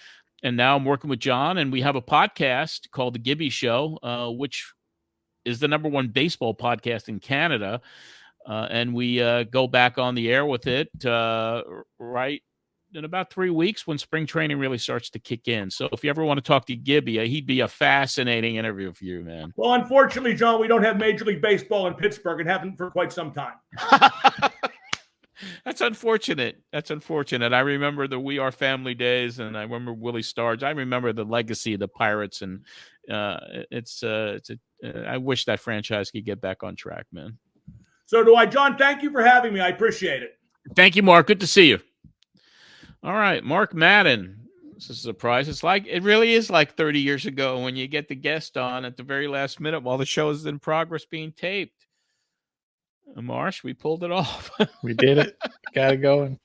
now I'm working with John, and we have a podcast called The Gibby Show, which is the #1 baseball podcast in Canada. And we go back on the air with it right in about 3 weeks when spring training really starts to kick in. So if you ever want to talk to Gibby, he'd be a fascinating interview for you, man. Well, unfortunately, John, we don't have Major League Baseball in Pittsburgh and haven't for quite some time. That's unfortunate. I remember the We Are Family days, and I remember Willie Stargell. I remember the legacy of the Pirates, and I wish that franchise could get back on track, man. So do I, John. Thank you for having me. I appreciate it. Thank you, Mark. Good to see you. All right, Mark Madden. This is a surprise. It really is like 30 years ago when you get the guest on at the very last minute while the show is in progress being taped. Marsh, we pulled it off. We did it. Got it going.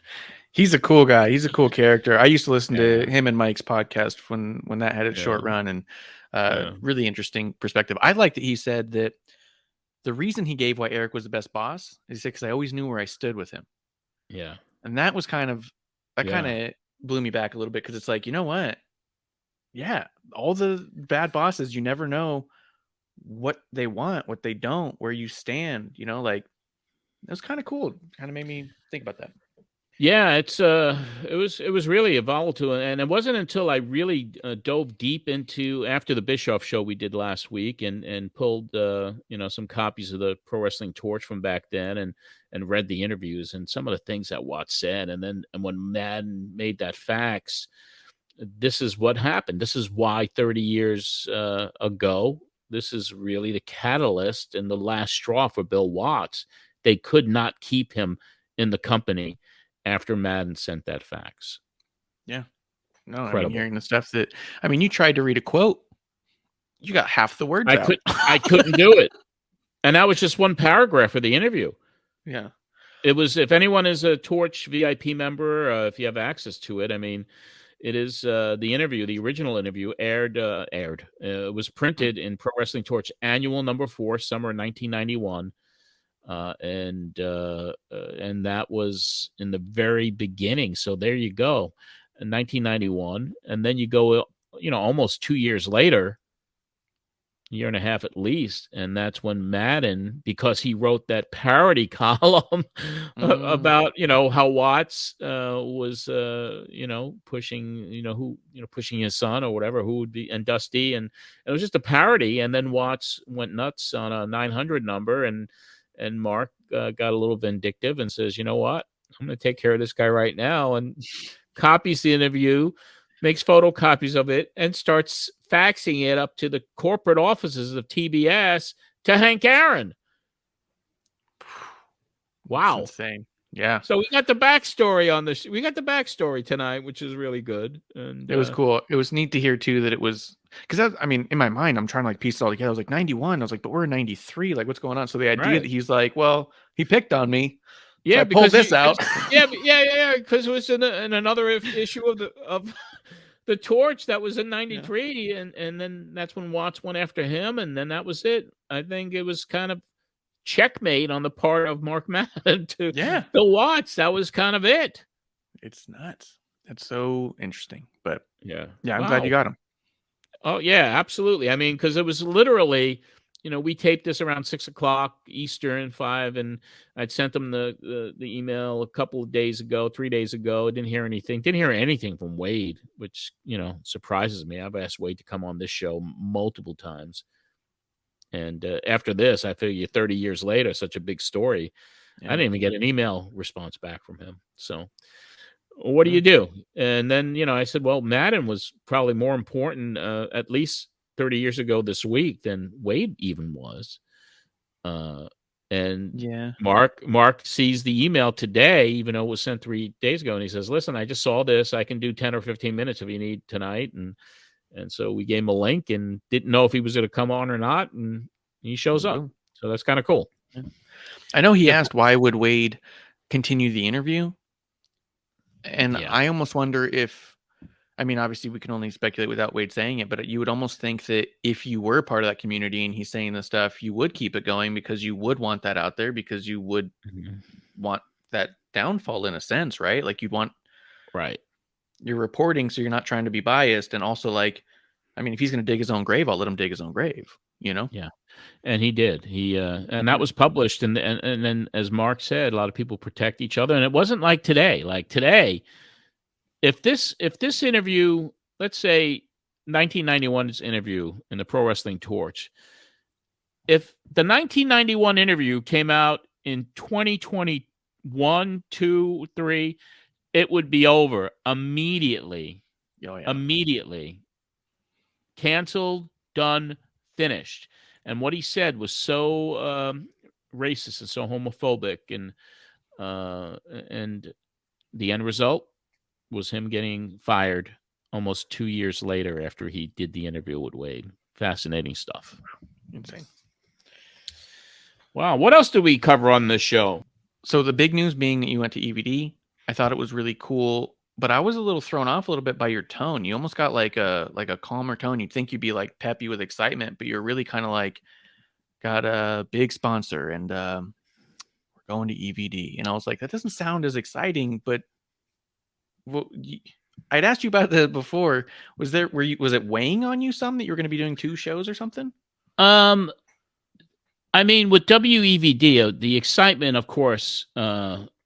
He's a cool guy. He's a cool character. I used to listen to him and Mike's podcast when that had its short run, and really interesting perspective. I like that he said that the reason he gave why Eric was the best boss is because I always knew where I stood with him. Yeah. And that was kind of blew me back a little bit, because it's like, you know what? Yeah, all the bad bosses, you never know what they want, what they don't, where you stand, like it was kind of cool. Kind of made me think about that. Yeah, it was really volatile, and it wasn't until I really dove deep into, after the Bischoff show we did last week, and pulled some copies of the Pro Wrestling Torch from back then, and read the interviews and some of the things that Watts said, and when Madden made that fax, this is what happened. This is why 30 years ago, this is really the catalyst and the last straw for Bill Watts. They could not keep him in the company after Madden sent that fax. Yeah. No, I mean, hearing the stuff that, you tried to read a quote, you got half the words out. I couldn't do it. And that was just one paragraph of the interview. Yeah. It was, if anyone is a Torch VIP member, if you have access to it, I mean, it is the interview, the original interview it was printed in Pro Wrestling Torch Annual number 4, summer 1991. And that was in the very beginning. So there you go, in 1991. And then you go, almost 2 years later, a year and a half at least, and that's when Madden, because he wrote that parody column about how Watts was pushing pushing his son or whatever, who would be, and Dusty, and it was just a parody. And then Watts went nuts on a 900 number, and Mark got a little vindictive and says, you know what, I'm going to take care of this guy right now, and copies the interview, makes photocopies of it, and starts faxing it up to the corporate offices of TBS to Hank Aaron. Wow. That's insane. Yeah. So we got the backstory on this. We got the backstory tonight, which is really good. And it was cool. It was neat to hear too that it was, because in my mind, I'm trying to piece it all together. I was like 91. I was like, but we're in 93. Like, what's going on? So the idea that he's like, well, he picked on me. Yeah, so I pulled this out. Yeah, because it was in another issue of the Torch that was in 93, and then that's when Watts went after him, and then that was it. I think it was kind of checkmate on the part of Mark Madden to Bill Watts. That was kind of it. It's nuts. That's so interesting. But yeah, I'm glad you got him. Oh yeah, absolutely. I mean, because it was literally, we taped this around 6:00 Eastern, 5, and I'd sent them the email a couple of days ago, 3 days ago. Didn't hear anything from Wade, which, surprises me. I've asked Wade to come on this show multiple times. And after this, I figure 30 years later, such a big story, I didn't even get an email response back from him. So what do you do? And then, I said, well, Madden was probably more important, at least 30 years ago this week, than Wade even was. Mark sees the email today, even though it was sent 3 days ago, and he says, listen, I just saw this. I can do 10 or 15 minutes if you need tonight. And so we gave him a link and didn't know if he was going to come on or not, and he shows up. So that's kind of cool. I know he asked, why would Wade continue the interview? And I almost wonder if, obviously we can only speculate without Wade saying it, but you would almost think that if you were part of that community and he's saying this stuff, you would keep it going because you would want that out there, because you would want that downfall in a sense, right? Like you'd want, you're reporting, so you're not trying to be biased. And also, if he's going to dig his own grave, I'll let him dig his own grave, Yeah. And he did. And that was published. And then, as Mark said, a lot of people protect each other. And it wasn't like today. Like today, if this interview, let's say 1991's interview in the Pro Wrestling Torch, if the 1991 interview came out in 2021, 2, 3, it would be over immediately. Immediately. Canceled, done, finished. And what he said was so racist and so homophobic, and the end result was him getting fired almost 2 years later after he did the interview with Wade. Fascinating stuff. Insane. Wow. What else did we cover on this show? So the big news being that you went to EVD, I thought it was really cool, but I was a little thrown off a little bit by your tone. You almost got like a calmer tone. You'd think you'd be like peppy with excitement, but you're really kind of like, got a big sponsor and we're going to EVD. And I was like, that doesn't sound as exciting, but I'd asked you about that before. Was it weighing on you some that you were going to be doing 2 shows or something? With WEVD, the excitement, of course,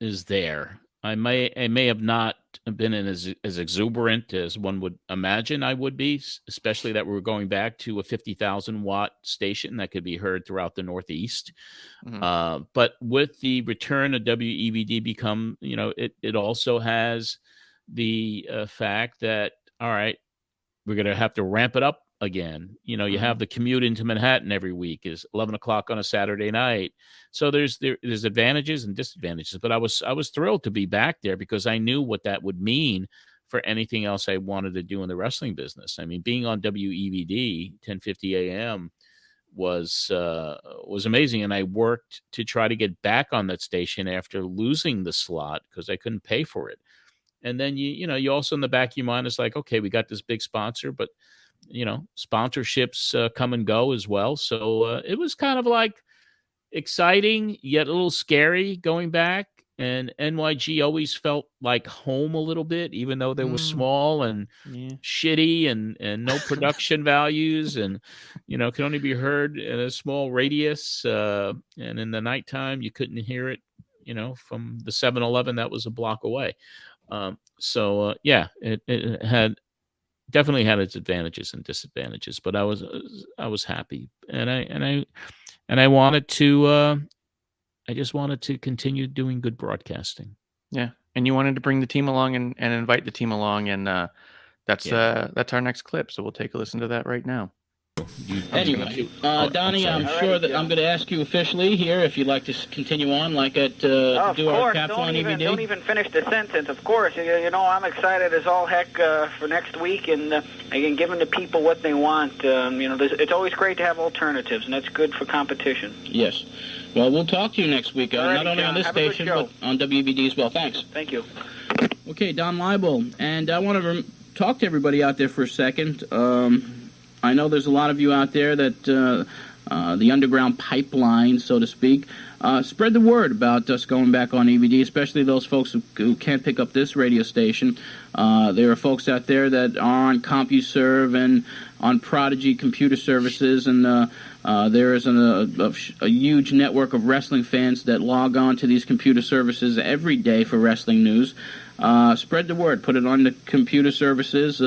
is there. I may have not been as exuberant as one would imagine I would be, especially that we're going back to a 50,000 watt station that could be heard throughout the Northeast. But with the return of WEVD it also has the fact that, all right, we're going to have to ramp it up again. You have the commute into Manhattan every week is 11 o'clock on a Saturday night. So there's advantages and disadvantages, but I was thrilled to be back there because I knew what that would mean for anything else I wanted to do in the wrestling business. Being on WEVD 1050 AM was amazing. And I worked to try to get back on that station after losing the slot because I couldn't pay for it. And then you also in the back of your mind is like, okay, we got this big sponsor, but sponsorships come and go as well. So it was kind of like exciting yet a little scary going back. And NYG always felt like home a little bit, even though they were small and shitty and no production values and, could only be heard in a small radius. And in the nighttime, you couldn't hear it, from the 7-Eleven that was a block away. It had definitely had its advantages and disadvantages, but I was happy. And I wanted to, I just wanted to continue doing good broadcasting. Yeah. And you wanted to bring the team along and invite the team along. And that's our next clip. So we'll take a listen to that right now. Anyway, Donnie, I'm sure that I'm going to ask you officially here if you'd like to continue on like at do our capsule on EVD. Don't even finish the sentence. Of course, I'm excited as all heck for next week, and again, giving the people what they want. It's always great to have alternatives, and that's good for competition. Yes. Well, we'll talk to you next week, not only on this station, but on WEVD as well. Thanks. Thank you. Okay, Don Leibel, and I want to talk to everybody out there for a second. I know there's a lot of you out there that the underground pipeline, so to speak, spread the word about us going back on EVD, especially those folks who can't pick up this radio station. There are folks out there that are on CompuServe and on Prodigy Computer Services, and there is a huge network of wrestling fans that log on to these computer services every day for wrestling news. Spread the word. Put it on the computer services.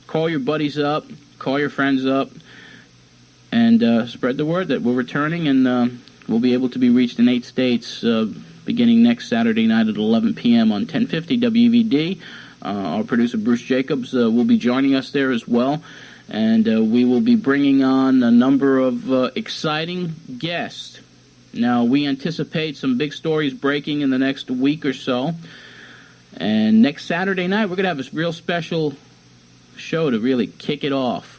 Call your buddies up. Call your friends up. And spread the word that we're returning, and we'll be able to be reached in 8 states beginning next Saturday night at 11 p.m. on 1050 WEVD. Our producer, Bruce Jacobs, will be joining us there as well. And we will be bringing on a number of exciting guests. Now, we anticipate some big stories breaking in the next week or so. And next Saturday night, we're going to have a real special show to really kick it off.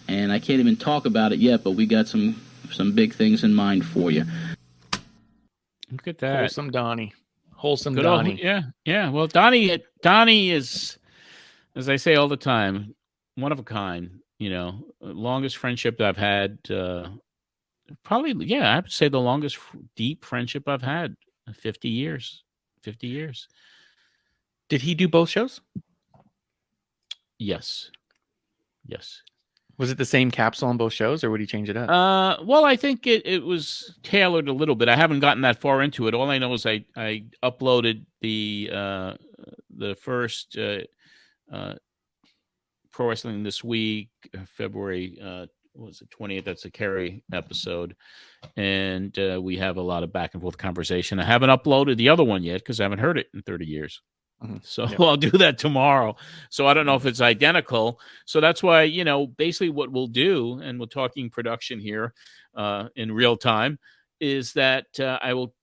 And I can't even talk about it yet, but we got some big things in mind for you. Look at that. Wholesome Donnie. Good Donnie. Yeah. Well, Donnie is, as I say all the time, one of a kind. Longest friendship that I've had. Probably, I would say the longest deep friendship I've had. 50 years. 50 years. Did he do both shows? Yes. Was it the same capsule on both shows, or would he change it up? Well, I think it was tailored a little bit. I haven't gotten that far into it. All I know is I uploaded the first Pro Wrestling This Week, February 20th. That's a Kerry episode, and we have a lot of back and forth conversation. I haven't uploaded the other one yet because I haven't heard it in 30 years. So I'll do that tomorrow. So I don't know if it's identical. So that's why, basically what we'll do, and we're talking production here in real time, is that I will,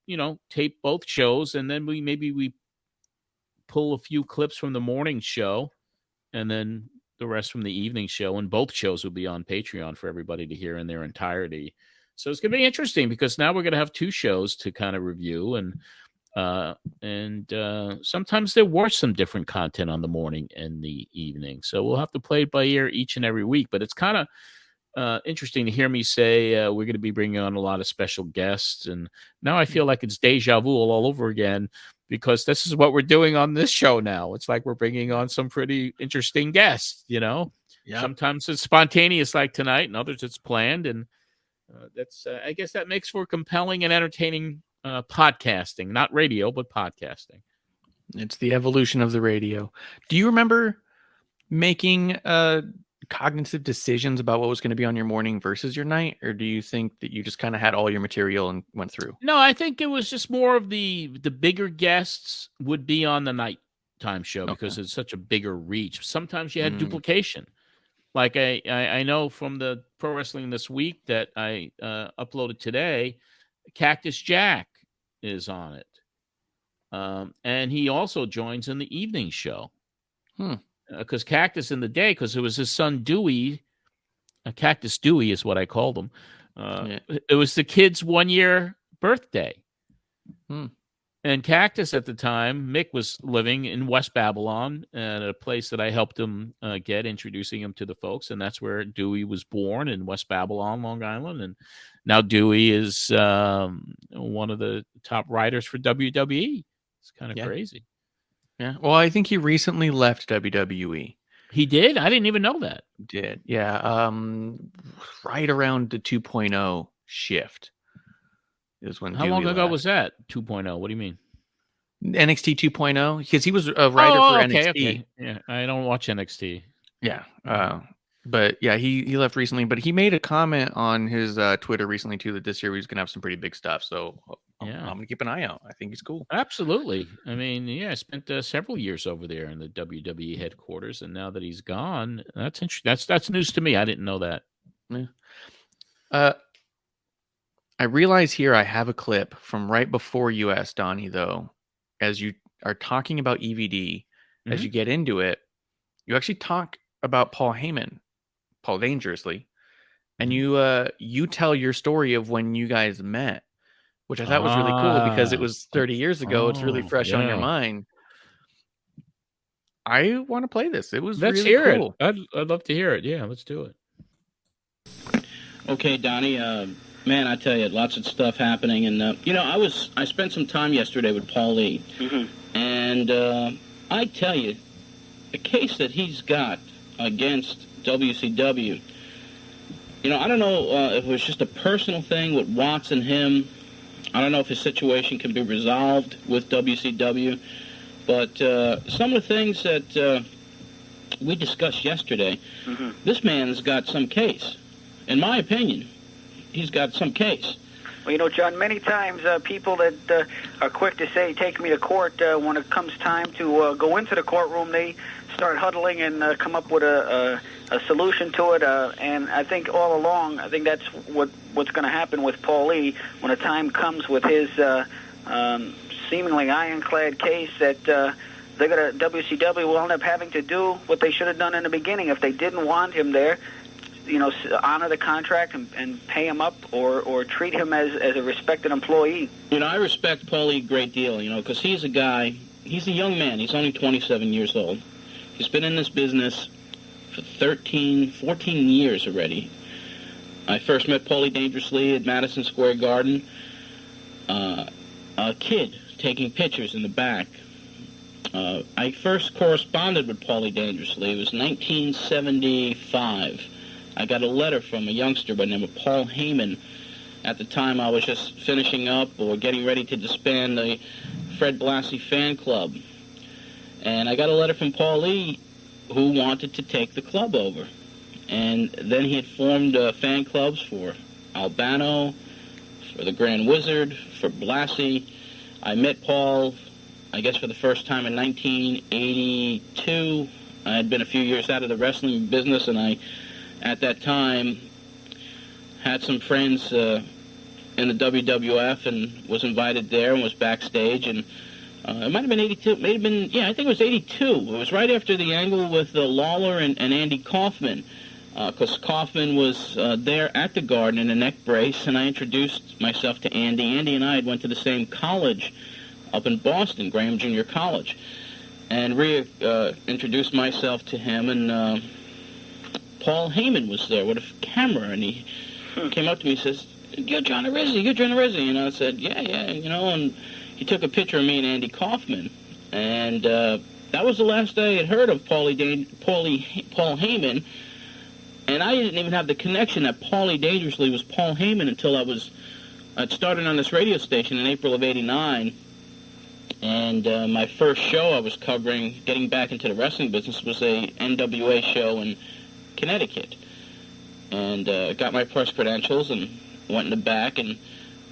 tape both shows, and then we pull a few clips from the morning show, and then the rest from the evening show, and both shows will be on Patreon for everybody to hear in their entirety. So it's going to be interesting because now we're going to have 2 shows to kind of review, and sometimes there was some different content on the morning and the evening. So we'll have to play it by ear each and every week. But it's kind of interesting to hear me say we're going to be bringing on a lot of special guests. And now I feel like it's deja vu all over again because this is what we're doing on this show now. It's like we're bringing on some pretty interesting guests, Yep. Sometimes it's spontaneous like tonight, and others it's planned. And that's I guess that makes for compelling and entertaining podcasting, not radio, but podcasting. It's the evolution of the radio. Do you remember making cognitive decisions about what was going to be on your morning versus your night? Or do you think that you just kind of had all your material and went through? No, I think it was just more of the bigger guests would be on the nighttime show because it's such a bigger reach. Sometimes you had duplication. Like I know from the Pro Wrestling This Week that I uploaded today, Cactus Jack is on it. And he also joins in the evening show. Because Cactus in the day, because it was his son Dewey A Cactus Dewey is what I called him. Yeah. It was the kid's 1-year birthday. Hmm. And Cactus at the time, Mick was living in West Babylon at a place that I helped him get, introducing him to the folks. And that's where Dewey was born, in West Babylon, Long Island. And now Dewey is one of the top writers for WWE. It's kind of crazy. Yeah. Well, I think he recently left WWE. He did? I didn't even know that. Did. Yeah. Right around the 2.0 shift is when How Dewey long ago left. was that? 2.0. What do you mean? NXT 2.0? Because he was a writer for NXT. Okay. Yeah, I don't watch NXT. Yeah. But yeah, he left recently. But he made a comment on his Twitter recently too that this year he's gonna have some pretty big stuff. So I'm gonna keep an eye out. I think he's cool. Absolutely. I mean, yeah, I spent several years over there in the WWE headquarters, and now that he's gone, that's interesting. That's news to me. I didn't know that. Yeah. I realize here I have a clip from right before you asked Donnie, though, as you are talking about EVD. As you get into it, you actually talk about Paul Heyman, Paul Dangerously, and you tell your story of when you guys met, which I thought was really cool because it was 30 years ago. It's really fresh on your mind. I want to play this. It was Let's really hear cool. it. I'd love to hear it. Yeah, let's do it. Okay, Donnie. Man, I tell you, lots of stuff happening, and I spent some time yesterday with Paul Lee, and I tell you, the case that he's got against WCW. I don't know if it was just a personal thing with Watts and him. I don't know if his situation can be resolved with WCW, but some of the things that we discussed yesterday, this man's got some case. In my opinion, he's got some case. Well, John, many times people that are quick to say, take me to court, when it comes time to go into the courtroom, they start huddling and come up with a solution to it. And I think all along, I think that's what's going to happen with Paul Lee when the time comes with his seemingly ironclad case that WCW will end up having to do what they should have done in the beginning. If they didn't want him there, honor the contract and pay him up or treat him as a respected employee. I respect Paulie a great deal, because he's a guy, he's a young man. He's only 27 years old. He's been in this business for 14 years already. I first met Paulie Dangerously at Madison Square Garden. A kid taking pictures in the back. I first corresponded with Paulie Dangerously. It was 1975. I got a letter from a youngster by the name of Paul Heyman. At the time, I was just finishing up or getting ready to disband the Fred Blassie fan club. And I got a letter from Paul Lee who wanted to take the club over. And then he had formed fan clubs for Albano, for the Grand Wizard, for Blassie. I met Paul, I guess, for the first time in 1982. I had been a few years out of the wrestling business, and I, at that time, had some friends in the WWF and was invited there and was backstage. And it might have been 82. It may have been, I think it was 82. It was right after the angle with Lawler and Andy Kaufman, because Kaufman was there at the Garden in a neck brace, and I introduced myself to Andy. Andy and I had went to the same college up in Boston, Graham Junior College, and introduced myself to him, and Paul Heyman was there with a camera, and he came up to me and says, "You're John Arezzi, you're John Arezzi." And I said, yeah, and he took a picture of me and Andy Kaufman. And that was the last day I had heard of Paul Heyman. And I didn't even have the connection that Paulie Dangerously was Paul Heyman until I'd started on this radio station in April of '89. And my first show I was covering, getting back into the wrestling business, was a NWA show in Connecticut. And got my press credentials and went in the back, and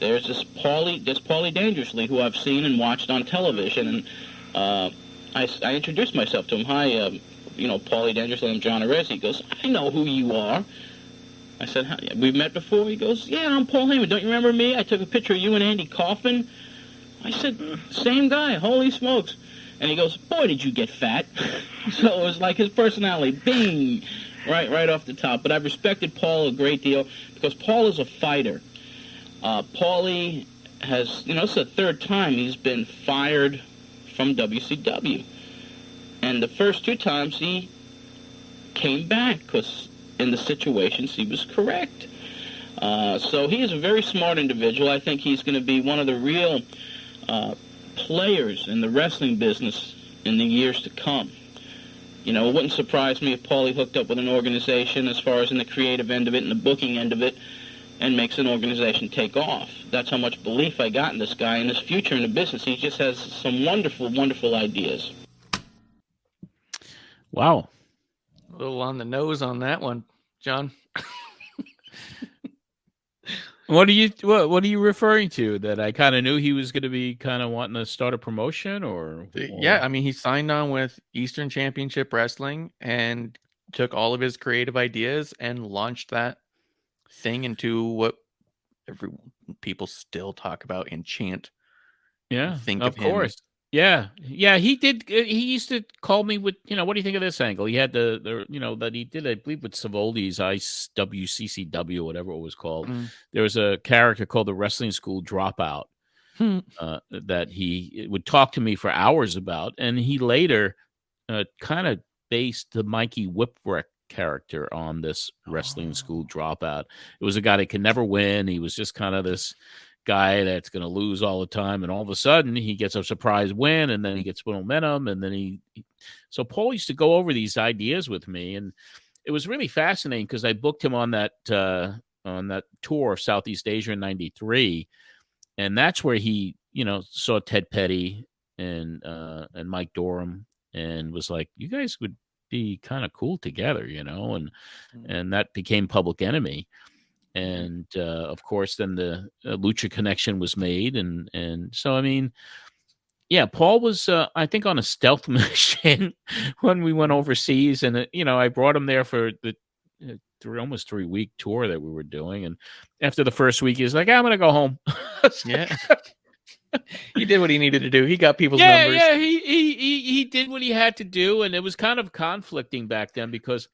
there's this Paulie Dangerously, who I've seen and watched on television. And I introduced myself to him. "Hi, Paulie Dangerously, I'm John Arezzi." He goes, "I know who you are." I said, "We've met before?" He goes, "Yeah, I'm Paul Heyman. Don't you remember me? I took a picture of you and Andy Kaufman." I said, "Same guy, holy smokes." And he goes, "Boy, did you get fat." So it was like his personality, bing. right off the top. But I've respected Paul a great deal because Paul is a fighter. Paulie has, it's the third time he's been fired from WCW. And the first 2 times he came back because in the situations he was correct. So he is a very smart individual. I think he's going to be one of the real players in the wrestling business in the years to come. It wouldn't surprise me if Paulie hooked up with an organization as far as in the creative end of it and the booking end of it and makes an organization take off. That's how much belief I got in this guy and his future in the business. He just has some wonderful, wonderful ideas. Wow. A little on the nose on that one, John. What are you referring to? That I kind of knew he was going to be kind of wanting to start a promotion, or? Yeah, I mean, he signed on with Eastern Championship Wrestling and took all of his creative ideas and launched that thing into what people still talk about and chant. Yeah, think of of him. course. Yeah, he did. He used to call me with, what do you think of this angle? He had the that he did, I believe, with Savoldi's WCCW, whatever it was called. There was a character called the Wrestling School Dropout that he would talk to me for hours about, and he later kind of based the Mikey Whipwreck character on this Wrestling School Dropout. It was a guy that could never win. He was just kind of this guy that's going to lose all the time, and all of a sudden he gets a surprise win, and then he gets momentum, and then so Paul used to go over these ideas with me, and it was really fascinating because I booked him on that tour of Southeast Asia in '93, and that's where he saw Ted Petty and Mike Dorham and was like, you guys would be kind of cool together, and that became Public Enemy. And of course, then the Lucha connection was made, and so I mean, yeah, Paul was I think on a stealth mission when we went overseas, and I brought him there for the almost 3-week tour that we were doing, and after the first week, he's like, "I'm gonna go home." Yeah, he did what he needed to do. He got people's numbers. Yeah, he did what he had to do, and it was kind of conflicting back then because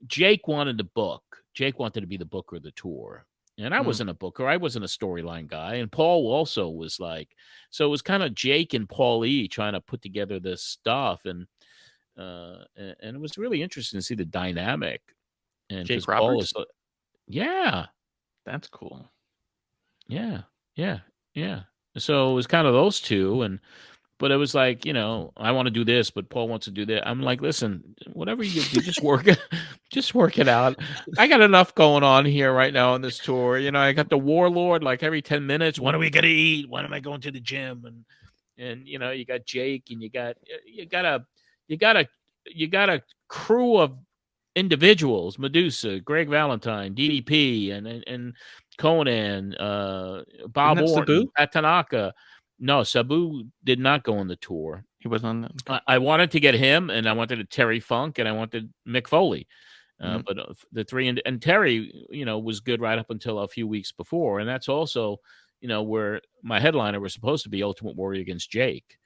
Jake wanted to book. Jake wanted to be the booker of the tour, and I wasn't a booker. I wasn't a storyline guy, and Paul also was like, so it was kind of Jake and Paul E trying to put together this stuff, and it was really interesting to see the dynamic. And Jake Paul Roberts, yeah, that's cool. Yeah. So it was kind of those two, but it was like, I want to do this, but Paul wants to do that. I'm like, listen, whatever you do, just work it out. I got enough going on here right now on this tour. I got the Warlord like every 10 minutes. When are we gonna eat? When am I going to the gym? And you got Jake, and you got a crew of individuals: Medusa, Greg Valentine, DDP, and Conan, Bob Orton, Pat Tanaka. No, Sabu did not go on the tour. He was on that. I wanted to get him, and I wanted Terry Funk, and I wanted Mick Foley. But the three, and Terry, was good right up until a few weeks before. And that's also, where my headliner was supposed to be Ultimate Warrior against Jake.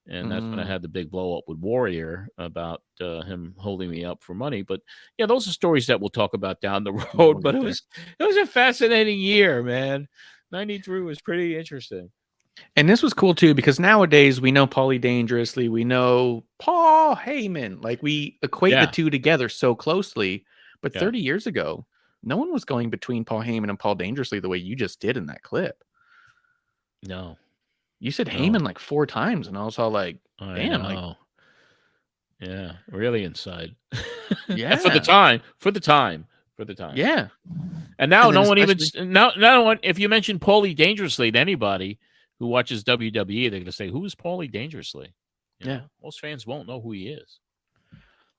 And that's when I had the big blow up with Warrior about him holding me up for money. But yeah, those are stories that we'll talk about down the road. But it was a fascinating year, man. '93 was pretty interesting. And this was cool too, because nowadays we know Paulie Dangerously, we know Paul Heyman, like we equate the two together so closely. But 30 years ago, no one was going between Paul Heyman and Paul Dangerously the way you just did in that clip. No. You said Heyman like 4 times, and I was all like, damn. Like, yeah, really inside. Yeah. For the time. Yeah. And now no one even, if you mention Paulie Dangerously to anybody who watches WWE, they're going to say, who is Paulie Dangerously? Most fans won't know who he is.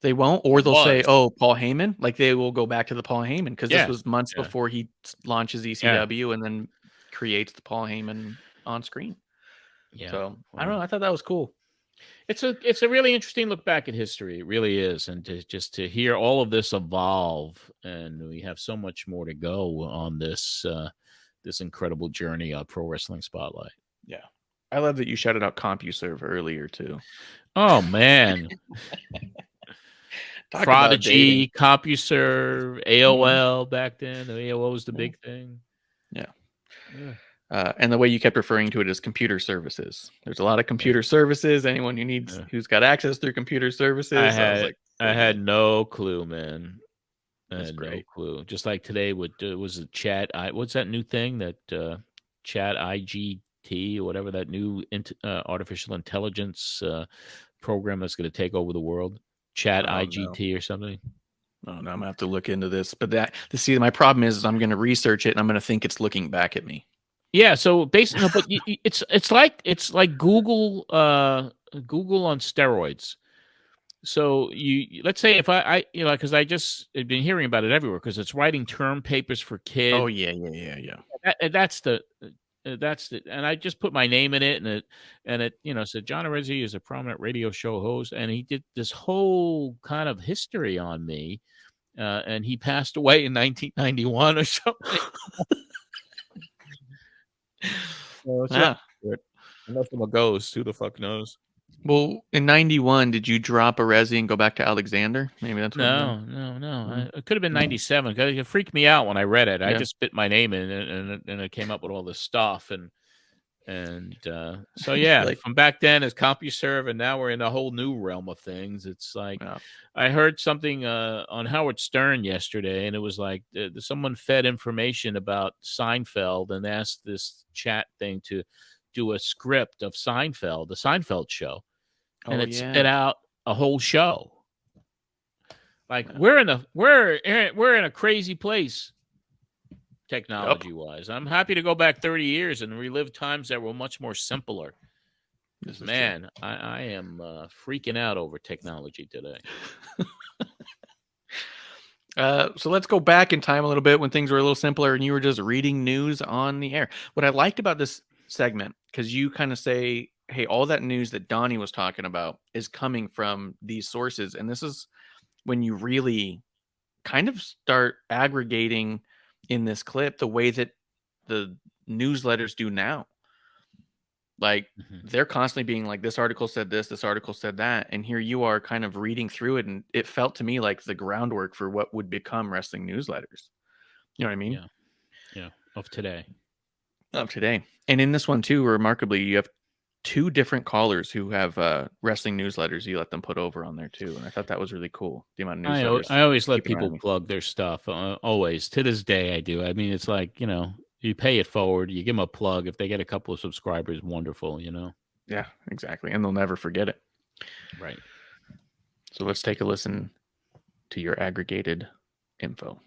They won't, or they'll say, oh, Paul Heyman. Like they will go back to the Paul Heyman, because this was months before he launches ECW and then creates the Paul Heyman on screen. Yeah. So I don't know. I thought that was cool. It's a really interesting look back at history. It really is. And to hear all of this evolve, and we have so much more to go on this incredible journey of Pro Wrestling Spotlight. Yeah. I love that you shouted out CompuServe earlier too. Oh man. Talk about Prodigy, dating. CompuServe, AOL back then. The AOL was the big thing. Yeah. Yeah. And the way you kept referring to it as computer services. There's a lot of computer services. Anyone who needs, who's got access through computer services. I was like, I had no clue, man. That's great. No clue. Just like today, was a chat. What's that new thing that chat IGT or whatever, that new artificial intelligence program that's going to take over the world? Chat IGT or something. Oh no, I'm gonna have to look into this. But my problem is I'm going to research it and I'm going to think it's looking back at me. Yeah. So basically, but it's like Google Google on steroids. So let's say if I because I just have been hearing about it everywhere because it's writing term papers for kids. Oh yeah. That's the and I just put my name in it and it said John Arezzi is a prominent radio show host, and he did this whole kind of history on me, and he passed away in 1991 or something. So unless I'm a ghost, who the fuck knows? Well, in 91, did you drop Arezzi and go back to Alexander? Maybe that's what No. It could have been 97 because it freaked me out when I read it. Yeah. I just spit my name in and it came up with all this stuff and so yeah, from back then as CompuServe, and now we're in a whole new realm of things. It's like I heard something on Howard Stern yesterday, and it was like someone fed information about Seinfeld and asked this chat thing to do a script of Seinfeld, the Seinfeld show. And it spit out a whole show. Like we're in a crazy place, technology wise. I'm happy to go back 30 years and relive times that were much more simpler. Man, I am freaking out over technology today. So let's go back in time a little bit when things were a little simpler and you were just reading news on the air. What I liked about this segment, because you kind of say, hey, all that news that Donnie was talking about is coming from these sources. And this is when you really kind of start aggregating in this clip the way that the newsletters do now. Like they're constantly being like, this article said this article said that. And here you are kind of reading through it. And it felt to me like the groundwork for what would become wrestling newsletters. You know what I mean? Yeah. Of today. And in this one too, remarkably, you have two different callers who have wrestling newsletters you let them put over on there too. And I thought that was really cool. The amount of newsletters. I always let people plug their stuff. Always. To this day, I do. I mean, it's like, you pay it forward, you give them a plug. If they get a couple of subscribers, wonderful, Yeah, exactly. And they'll never forget it. Right. So let's take a listen to your aggregated info.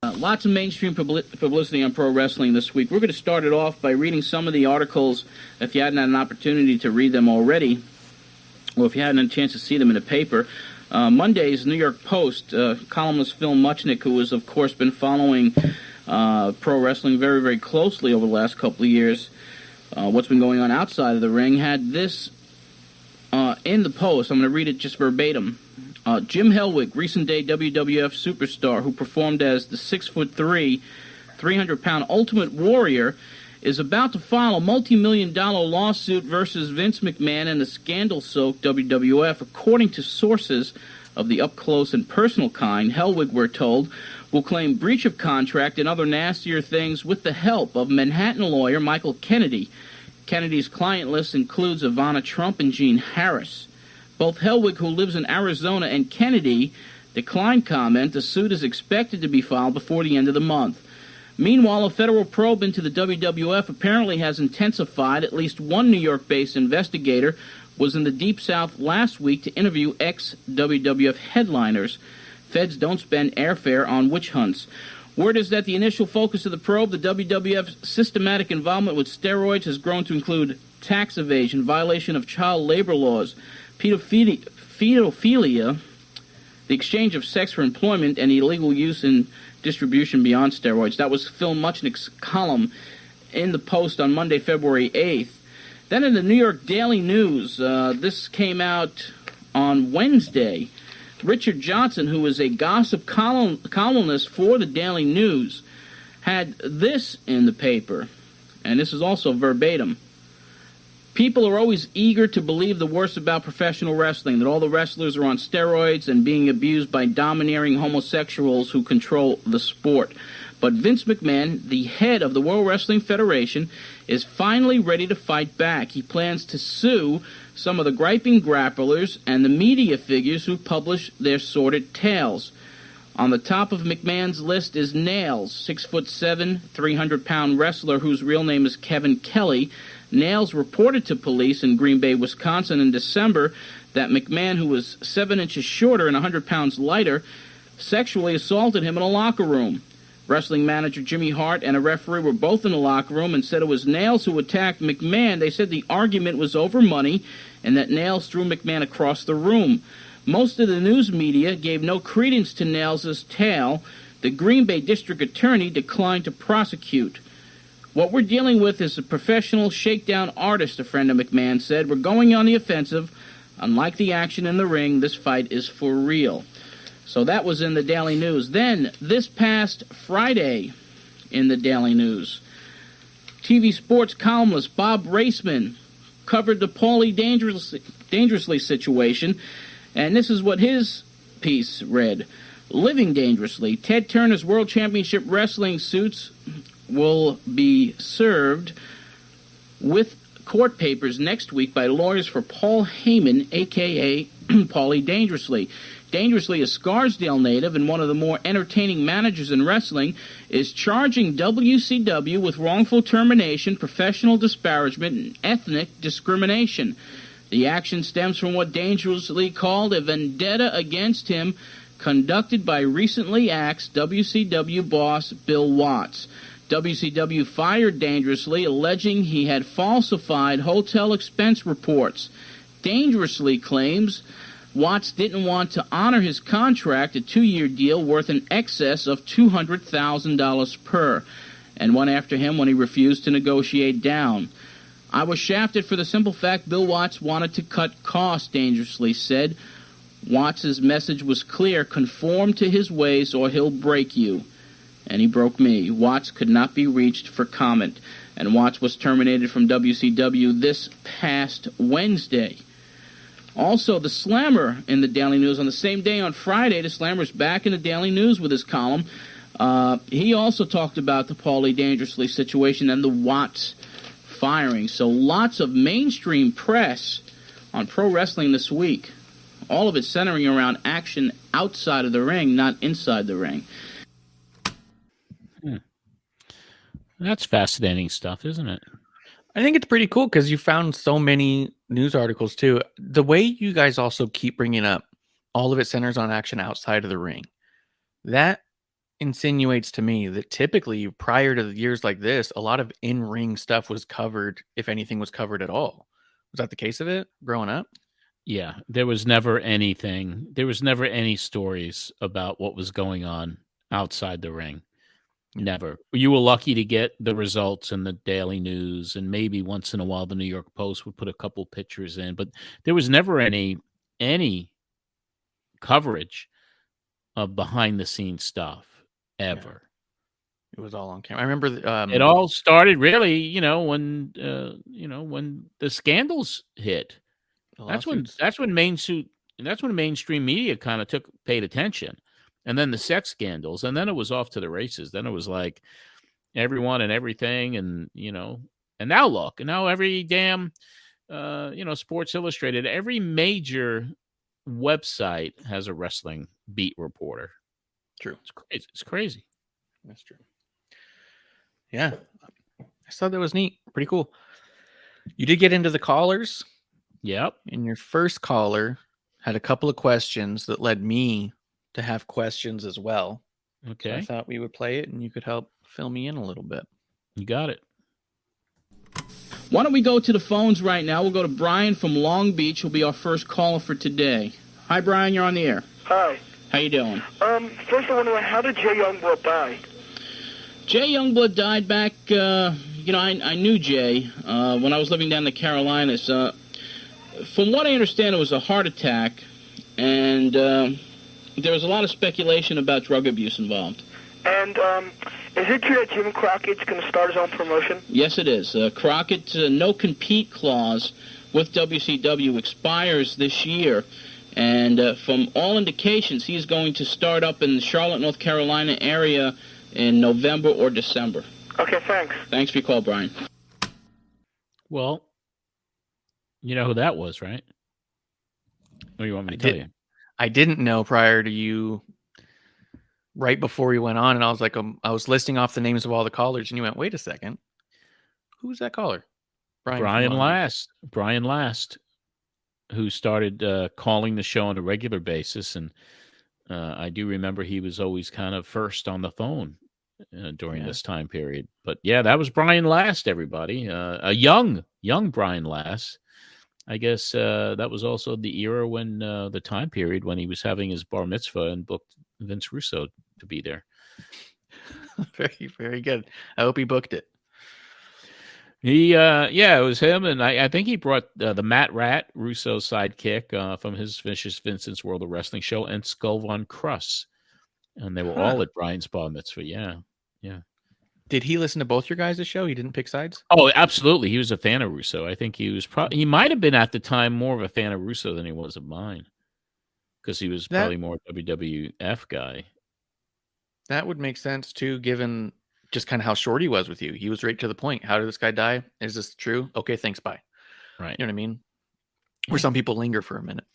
Lots of mainstream publicity on pro wrestling this week. We're going to start it off by reading some of the articles, if you hadn't had an opportunity to read them already, or if you hadn't had a chance to see them in the paper. Monday's New York Post, columnist Phil Muchnick, who has, of course, been following pro wrestling very, very closely over the last couple of years, what's been going on outside of the ring, had this in the Post. I'm going to read it just verbatim. Jim Hellwig, recent-day WWF superstar who performed as the 6'3", 300-pound Ultimate Warrior, is about to file a multi-million-dollar lawsuit versus Vince McMahon and the scandal-soaked WWF. According to sources of the up-close and personal kind, Hellwig, we're told, will claim breach of contract and other nastier things with the help of Manhattan lawyer Michael Kennedy. Kennedy's client list includes Ivana Trump and Gene Harris. Both Hellwig, who lives in Arizona, and Kennedy declined comment. The suit is expected to be filed before the end of the month. Meanwhile, a federal probe into the WWF apparently has intensified. At least one New York-based investigator was in the Deep South last week to interview ex-WWF headliners. Feds don't spend airfare on witch hunts. Word is that the initial focus of the probe, the WWF's systematic involvement with steroids, has grown to include tax evasion, violation of child labor laws, pedophilia, the exchange of sex for employment, and illegal use and distribution beyond steroids. That was Phil Muchnick's column in the Post on Monday, February 8th. Then in the New York Daily News, this came out on Wednesday. Richard Johnson, who is a gossip columnist for the Daily News, had this in the paper, and this is also verbatim. People are always eager to believe the worst about professional wrestling, that all the wrestlers are on steroids and being abused by domineering homosexuals who control the sport. But Vince McMahon, the head of the World Wrestling Federation, is finally ready to fight back. He plans to sue some of the griping grapplers and the media figures who publish their sordid tales. On the top of McMahon's list is Nails, 6'7", 300-pound wrestler whose real name is Kevin Kelly. Nails reported to police in Green Bay, Wisconsin in December that McMahon, who was 7 inches shorter and 100 pounds lighter, sexually assaulted him in a locker room. Wrestling manager Jimmy Hart and a referee were both in the locker room and said it was Nails who attacked McMahon. They said the argument was over money and that Nails threw McMahon across the room. Most of the news media gave no credence to Nails' tale. The Green Bay district attorney declined to prosecute. What we're dealing with is a professional shakedown artist, a friend of McMahon said. We're going on the offensive. Unlike the action in the ring, this fight is for real. So that was in the Daily News. Then, this past Friday in the Daily News, TV sports columnist Bob Raceman covered the Paulie Dangerously situation, and this is what his piece read. Living Dangerously, Ted Turner's World Championship Wrestling suits will be served with court papers next week by lawyers for Paul Heyman, a.k.a. Paulie Dangerously. Dangerously, a Scarsdale native and one of the more entertaining managers in wrestling, is charging WCW with wrongful termination, professional disparagement, and ethnic discrimination. The action stems from what Dangerously called a vendetta against him conducted by recently axed WCW boss Bill Watts. WCW fired Dangerously, alleging he had falsified hotel expense reports. Dangerously claims Watts didn't want to honor his contract, a 2-year deal worth in excess of $200,000 per, and went after him when he refused to negotiate down. I was shafted for the simple fact Bill Watts wanted to cut costs, Dangerously said. Watts' message was clear: conform to his ways or he'll break you. And he broke me. Watts could not be reached for comment, and Watts was terminated from WCW this past Wednesday. Also, the Slammer in the Daily News on the same day on Friday. The Slammer's back in the Daily News with his column. He also talked about the Paulie Dangerously situation and the Watts firing. So lots of mainstream press on pro wrestling this week. All of it centering around action outside of the ring, not inside the ring. That's fascinating stuff, isn't it? I think it's pretty cool because you found so many news articles too. The way you guys also keep bringing up all of it centers on action outside of the ring. That insinuates to me that typically prior to years like this, a lot of in-ring stuff was covered, if anything was covered at all. Was that the case of it growing up? Yeah, there was never anything. There was never any stories about what was going on outside the ring. Never. You were lucky to get the results in the Daily News, and maybe once in a while the New York Post would put a couple pictures in, but there was never any coverage of behind-the-scenes stuff ever. Yeah. It was all on camera. I remember it all started really, when the scandals hit. That's when mainstream media kind of paid attention. And then the sex scandals, and then it was off to the races. Then it was like everyone and everything, and now look, and now every damn, Sports Illustrated, every major website has a wrestling beat reporter. True. It's crazy. That's true. Yeah. I thought that was neat. Pretty cool. You did get into the callers. Yep. And your first caller had a couple of questions that led me to have questions as well. Okay. So I thought we would play it and you could help fill me in a little bit. You got it. Why don't we go to the phones right now? We'll go to Brian from Long Beach, who'll be our first caller for today. Hi, Brian. You're on the air. Hi. How you doing? First I want to know, how did Jay Youngblood die? Jay Youngblood died back, I knew Jay when I was living down in the Carolinas. From what I understand, it was a heart attack, and there was a lot of speculation about drug abuse involved. And Is it true that Jim Crockett's going to start his own promotion? Yes, it is. Crockett's no-compete clause with WCW expires this year, and from all indications, he's going to start up in the Charlotte, North Carolina area in November or December. Okay, thanks. Thanks for your call, Brian. Well, you know who that was, right? What do you want me to tell you? I didn't know prior to you, right before we went on, and I was like, I was listing off the names of all the callers, and you went, wait a second. Who's that caller? Brian Last, who started calling the show on a regular basis, and I do remember he was always kind of first on the phone during this time period. But yeah, that was Brian Last, everybody. A young Brian Last. I guess that was also the era when the time period when he was having his bar mitzvah and booked Vince Russo to be there. Very, very good. I hope he booked it. It was him, and I think he brought the Matt Rat Russo sidekick from his Vicious Vincent's World of Wrestling show, and Skull Von Cruss, and they were all at Brian's bar mitzvah. Yeah. Did he listen to both your guys' show? He didn't pick sides? Oh, absolutely. He was a fan of Russo. I think he was he might have been at the time more of a fan of Russo than he was of mine, because he was probably more WWF guy. That would make sense too, given just kind of how short he was with you. He was right to the point. How did this guy die? Is this true? Okay, thanks, bye. Right. You know what I mean? Where some people linger for a minute.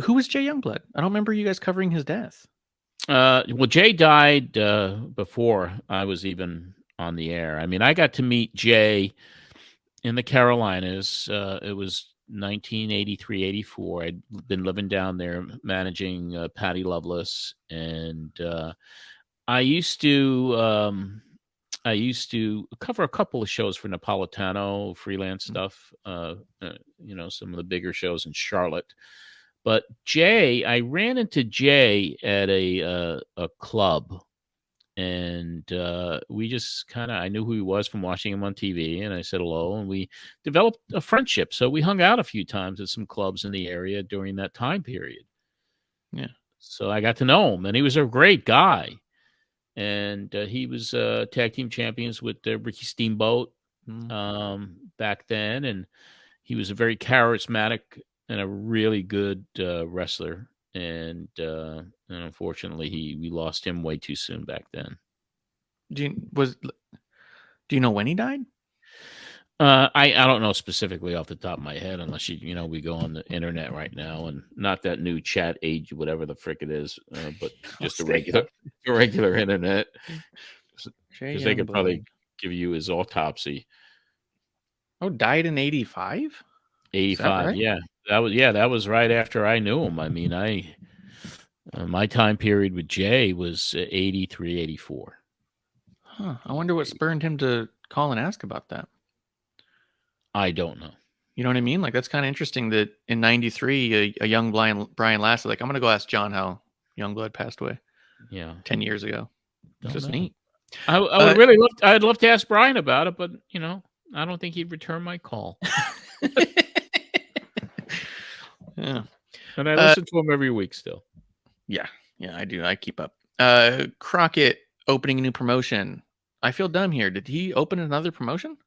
Who was Jay Youngblood? I don't remember you guys covering his death. Well, Jay died before I was even on the air. I mean, I got to meet Jay in the Carolinas. It was 1983-84. I'd been living down there managing Patty Loveless, and I used to cover a couple of shows for Napolitano, freelance stuff, some of the bigger shows in Charlotte. But Jay, I ran into Jay at a club, and we just I knew who he was from watching him on TV, and I said hello, and we developed a friendship. So we hung out a few times at some clubs in the area during that time period. Yeah. So I got to know him, and he was a great guy. And he was tag team champions with Ricky Steamboat back then, and he was a very charismatic and a really good wrestler. And unfortunately, we lost him way too soon back then. Do you know when he died? I don't know specifically off the top of my head, unless we go on the internet right now, and not that new chat age, whatever the frick it is, but just a regular internet, because they could probably give you his autopsy. Oh, died in 85? 85, right? Yeah. That was right after I knew him. I mean, my time period with Jay was 83, 84. Huh. I wonder what spurred him to call and ask about that. I don't know. You know what I mean? Like, that's kind of interesting that in 93, a young Brian Last was like, I'm going to go ask John how Youngblood passed away. Yeah. 10 years ago. It's just neat. I would really I'd love to ask Brian about it, but, I don't think he'd return my call. Yeah. And I listen to him every week still. Yeah, I do. I keep up. Crockett opening a new promotion. I feel dumb here. Did he open another promotion?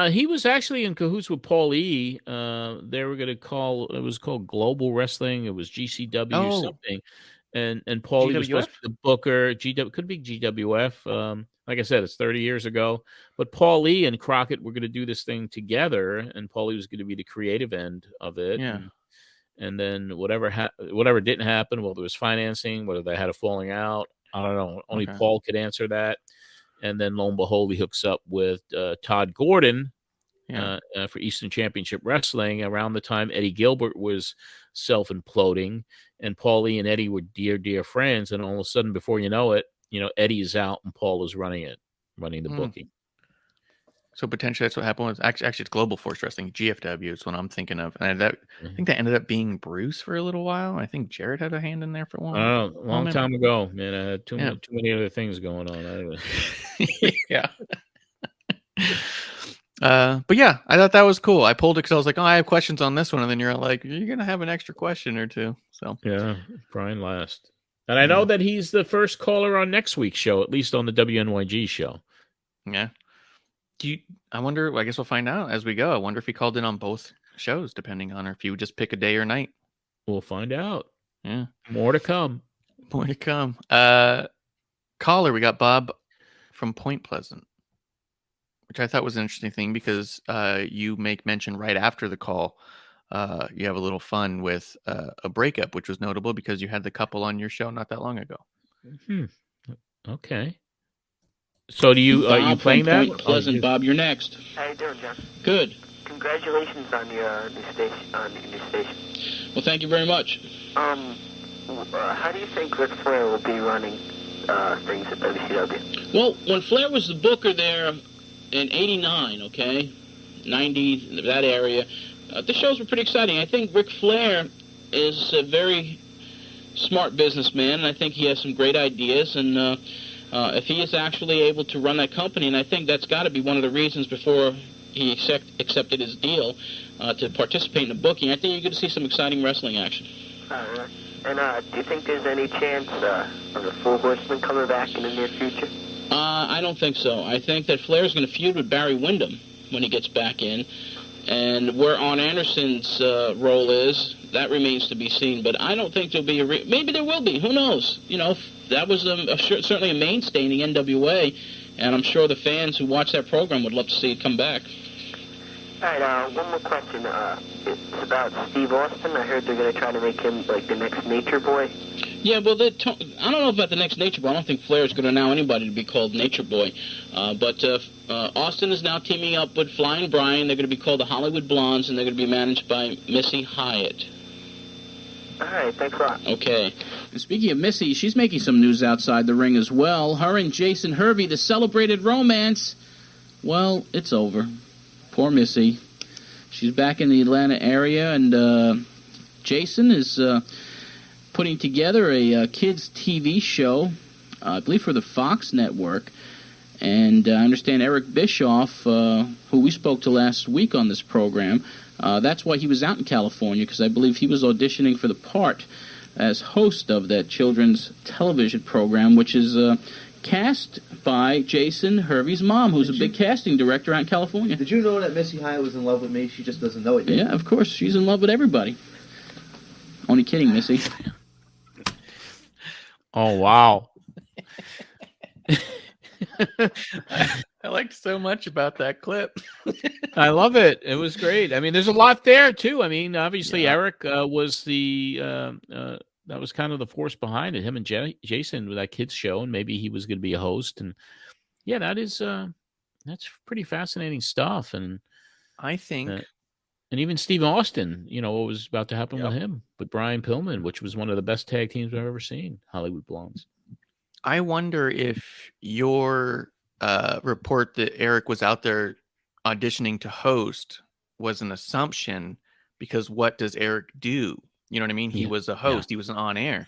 He was actually in cahoots with Paul E. They were going to it was called Global Wrestling. It was GCW or something. And Paul E. was supposed to be the booker. Could be GWF. Like I said, it's 30 years ago. But Paul E. and Crockett were going to do this thing together, and Paul E. was going to be the creative end of it. Yeah. And then whatever didn't happen, whether it was financing, whether they had a falling out, I don't know. Only Paul could answer that. And then lo and behold, he hooks up with Todd Gordon for Eastern Championship Wrestling around the time Eddie Gilbert was self-imploding, and Paul Lee and Eddie were dear friends. And all of a sudden, before you know it, Eddie is out and Paul is running the booking. So potentially that's what happened with actually it's Global Force Wrestling, GFW is what I'm thinking of. And I think that ended up being Bruce for a little while. I think Jared had a hand in there for one. A long time ago, man. I had too many other things going on. Yeah. But yeah, I thought that was cool. I pulled it because I was like, I have questions on this one. And then you're like, you're going to have an extra question or two. So yeah, Brian Last. And I know that he's the first caller on next week's show, at least on the WNYG show. Yeah. I wonder, I guess we'll find out as we go. I wonder if he called in on both shows, depending on if you would just pick a day or night. We'll find out. Yeah. More to come. More to come. Caller, we got Bob from Point Pleasant, which I thought was an interesting thing because you make mention right after the call. You have a little fun with a breakup, which was notable because you had the couple on your show not that long ago. Okay. So are you playing that? Point Pleasant, Bob, you're next. How you doing, John? Good. Congratulations on your new station. Well, thank you very much. How do you think Ric Flair will be running things at WCW? Well, when Flair was the booker there in 89, 90, that area, the shows were pretty exciting. I think Ric Flair is a very smart businessman, and I think he has some great ideas, and if he is actually able to run that company, and I think that's got to be one of the reasons before he accepted his deal to participate in the booking, I think you're going to see some exciting wrestling action. And do you think there's any chance of the Four Horsemen coming back in the near future? I don't think so. I think that Flair's going to feud with Barry Windham when he gets back in, and where Arn Anderson's role is, that remains to be seen. But I don't think there'll be maybe there will be. Who knows? That was certainly a mainstay in the NWA, and I'm sure the fans who watch that program would love to see it come back. All right, one more question. It's about Steve Austin. I heard they're going to try to make him like the next Nature Boy. Yeah, well, I don't know about the next Nature Boy. I don't think Flair's going to allow anybody to be called Nature Boy. But Austin is now teaming up with Flying Brian. They're going to be called the Hollywood Blondes, and they're going to be managed by Missy Hyatt. All right, thanks a lot. Okay. And speaking of Missy, she's making some news outside the ring as well. Her and Jason Hervey, the celebrated romance, well, it's over. Poor Missy. She's back in the Atlanta area, and Jason is putting together a kids' TV show, I believe for the Fox network. And I understand Eric Bischoff, who we spoke to last week on this program, that's why he was out in California, because I believe he was auditioning for the part as host of that children's television program, which is cast by Jason Hervey's mom, who's a big casting director out in California. Did you know that Missy Hyatt was in love with me? She just doesn't know it yet. Yeah, of course. She's in love with everybody. Only kidding, Missy. Oh, wow. I liked so much about that clip. I love it. It was great. I mean, there's a lot there, too. I mean, obviously, Eric was that was kind of the force behind it, him and Jason with that kids show, and maybe he was going to be a host. And yeah, that's pretty fascinating stuff. And I think, and even Steve Austin, what was about to happen with him, with Brian Pillman, which was one of the best tag teams I've ever seen, Hollywood Blondes. I wonder if your report that Eric was out there auditioning to host was an assumption, because what does Eric do? You know what I mean? He was a host. He was on air.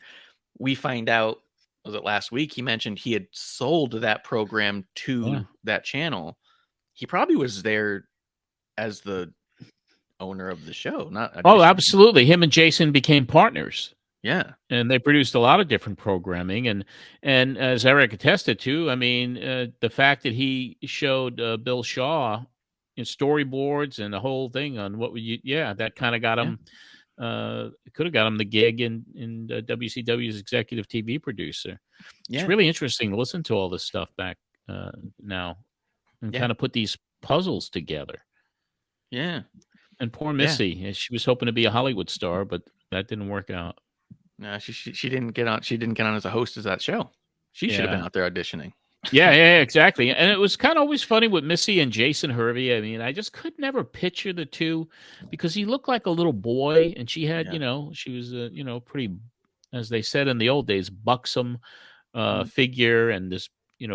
We find out, was it last week? He mentioned he had sold that program to that channel. He probably was there as the owner of the show. Absolutely. Him and Jason became partners. Yeah. And they produced a lot of different programming. And as Eric attested to, I mean, the fact that he showed Bill Shaw in storyboards and the whole thing on that kind of got him. It could have got him the gig in WCW's executive TV producer. It's really interesting to listen to all this stuff back now and kind of put these puzzles together. Yeah. And poor Missy, she was hoping to be a Hollywood star, but that didn't work out. No, she didn't get on. She didn't get on as a host of that show. She should have been out there auditioning. Yeah, exactly. And it was kind of always funny with Missy and Jason Hervey. I mean, I just could never picture the two, because he looked like a little boy, and she had, she was pretty, as they said in the old days, buxom figure, and this,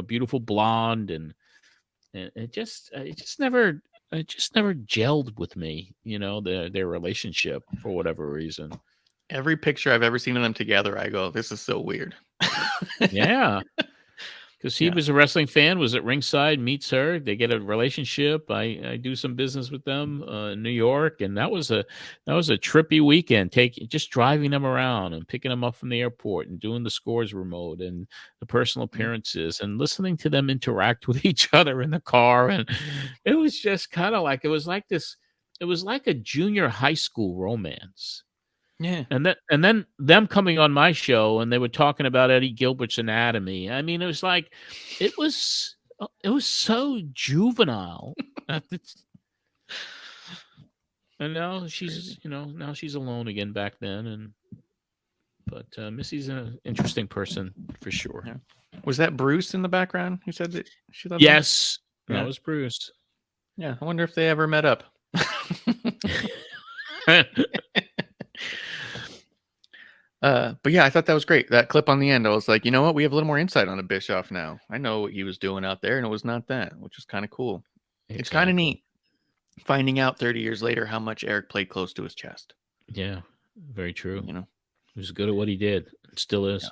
beautiful blonde, and it just never gelled with me, their relationship for whatever reason. Every picture I've ever seen of them together, I go, this is so weird. Yeah. because he was a wrestling fan, was at ringside, meets her, they get a relationship. I do some business with them in New York, and that was a trippy weekend. Just driving them around and picking them up from the airport and doing the scores remote and the personal appearances and listening to them interact with each other in the car, and it was just kind of like it was like a junior high school romance. Yeah. And then them coming on my show and they were talking about Eddie Gilbert's anatomy. I mean, it was so juvenile. And now she's alone again back then. But Missy's an interesting person for sure. Yeah. Was that Bruce in the background who said that she loved Yes, him? that was Bruce. Yeah, I wonder if they ever met up. But yeah, I thought that was great. That clip on the end, I was like, you know what? We have a little more insight on a Bischoff now. I know what he was doing out there, and it was not that, which is kind of cool. Exactly. It's kind of neat finding out 30 years later how much Eric played close to his chest. Yeah, very true. You know, he was good at what he did. It still is.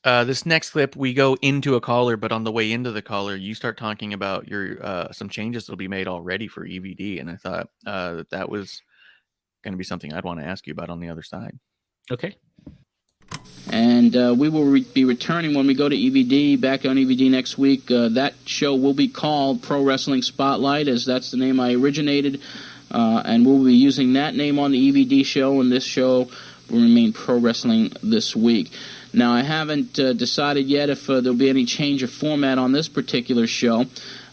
Yeah. This next clip, we go into a caller, but on the way into the caller, you start talking about your some changes that'll be made already for EVD, and I thought that was going to be something I'd want to ask you about on the other side. Okay. And we will be returning when we go to EVD, back on EVD next week. That show will be called Pro Wrestling Spotlight, as that's the name I originated. And we'll be using that name on the EVD show, and this show will remain Pro Wrestling This Week. Now, I haven't decided yet if there'll be any change of format on this particular show.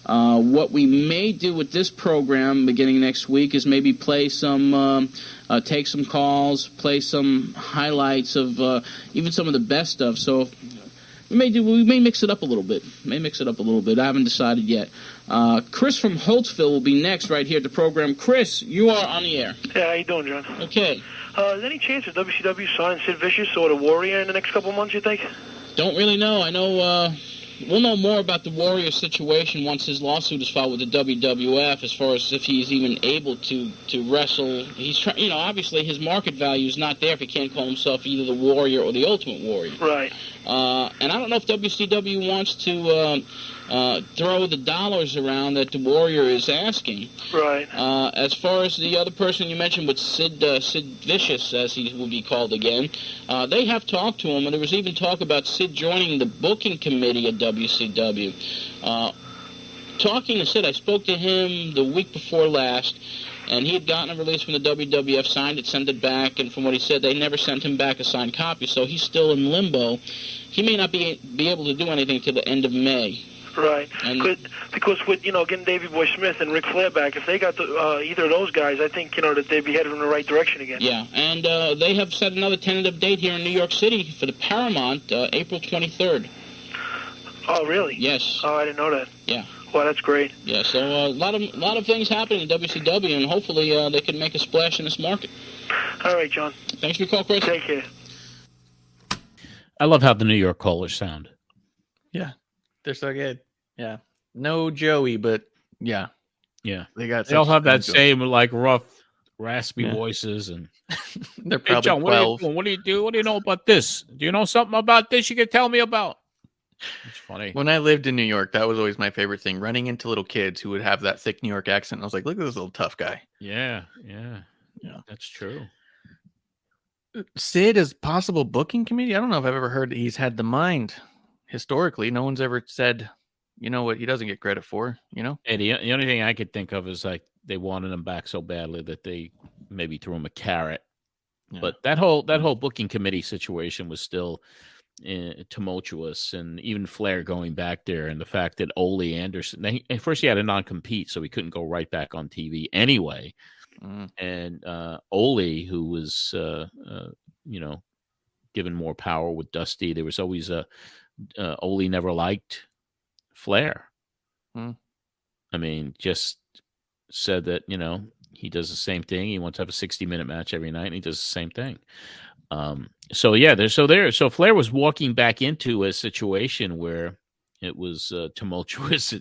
What we may do with this program beginning next week is maybe play some, take some calls, play some highlights of even some of the best stuff. So we may mix it up a little bit. I haven't decided yet. Chris from Holtzville will be next right here at the program. Chris, you are on the air. Yeah, how you doing, John? Okay. Is there any chance of WCW signing Sid Vicious or the Warrior in the next couple of months, you think? Don't really know. I know we'll know more about the Warrior situation once his lawsuit is filed with the WWF, as far as if he's even able to wrestle. He's obviously his market value is not there if he can't call himself either the Warrior or the Ultimate Warrior. Right. And I don't know if WCW wants to throw the dollars around that the Warrior is asking. Right. As far as the other person you mentioned with Sid Vicious, as he will be called again, they have talked to him, and there was even talk about Sid joining the booking committee at WCW. Talking to Sid, I spoke to him the week before last, and he had gotten a release from the WWF, signed it, sent it back, and from what he said, they never sent him back a signed copy, so he's still in limbo. He may not be able to do anything till the end of May. Right. Because with, getting Davey Boy Smith and Ric Flair back, if they got either of those guys, I think, that they'd be headed in the right direction again. Yeah, and they have set another tentative date here in New York City for the Paramount, April 23rd. Oh, really? Yes. Oh, I didn't know that. Yeah. Well, that's great. Yeah, so a lot of things happening in WCW, and hopefully they can make a splash in this market. All right, John. Thanks for your call, Chris. Take care. I love how the New York callers sound. Yeah, they're so good. Yeah, no Joey, but yeah. They all have that same like rough, raspy voices, and they're probably John, 12. What do you do? What do you know about this? Do you know something about this you can tell me about? It's funny. When I lived in New York, that was always my favorite thing, running into little kids who would have that thick New York accent. I was like, look at this little tough guy. Yeah, that's true. Sid as possible booking committee? I don't know if I've ever heard that he's had the mind. Historically, no one's ever said, you know what, he doesn't get credit for, Hey, the only thing I could think of is like they wanted him back so badly that they maybe threw him a carrot. Yeah. But that whole booking committee situation was still tumultuous, and even Flair going back there, and the fact that Ole Anderson, at first he had a non-compete, so he couldn't go right back on TV anyway. And Ole, who was given more power with Dusty, there was always Ole never liked Flair. I mean, just said that he does the same thing. He wants to have a 60-minute match every night, and he does the same thing. So Flair was walking back into a situation where it was tumultuous,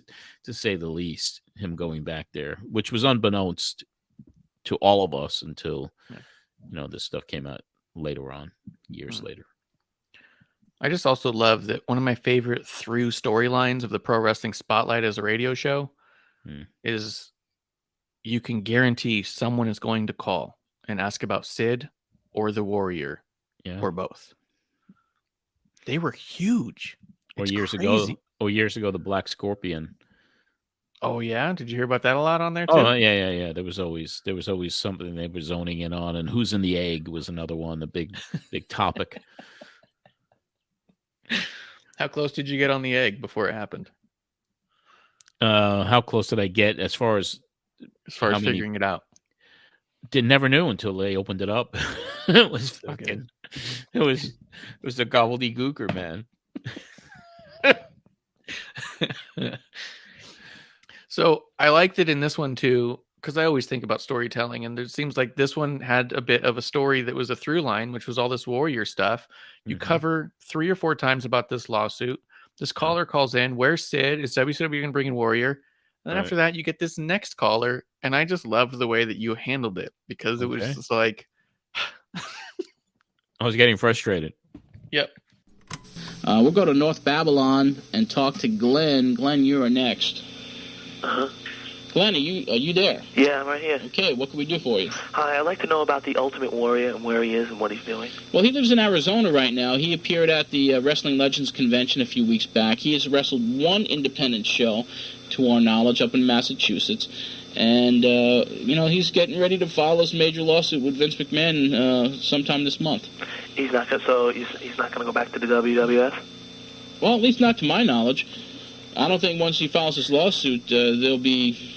to say the least, him going back there, which was unbeknownst to all of us until this stuff came out later on, years later. I just also love that one of my favorite through storylines of the Pro Wrestling Spotlight as a radio show is you can guarantee someone is going to call and ask about Sid or the Warrior or both. They were huge. Or years ago, the Black Scorpion. Oh yeah, did you hear about that a lot on there too? Oh yeah. There was always something they were zoning in on, and Who's in the Egg was another one, the big topic. How close did you get on the egg before it happened? How close did I get as far as figuring it out? Never knew until they opened it up. It was fucking. It was the gobbledygooker, man. So I liked it in this one too, because I always think about storytelling, and it seems like this one had a bit of a story that was a through line, which was all this Warrior stuff. You cover 3 or 4 times about this lawsuit. This caller calls in, where's Sid? Is WCW going to bring in Warrior? And then after that, you get this next caller, and I just loved the way that you handled it, because it was just like... I was getting frustrated. Yep. We'll go to North Babylon and talk to Glenn. Glenn, you are next. Glenn, are you there? Yeah, I'm right here. Okay, what can we do for you? Hi, I'd like to know about the Ultimate Warrior and where he is and what he's doing. Well, he lives in Arizona right now. He appeared at the Wrestling Legends Convention a few weeks back. He has wrestled one independent show, to our knowledge, up in Massachusetts. And, he's getting ready to file his major lawsuit with Vince McMahon sometime this month. He's not going to go back to the WWF? Well, at least not to my knowledge. I don't think once he files his lawsuit, they'll be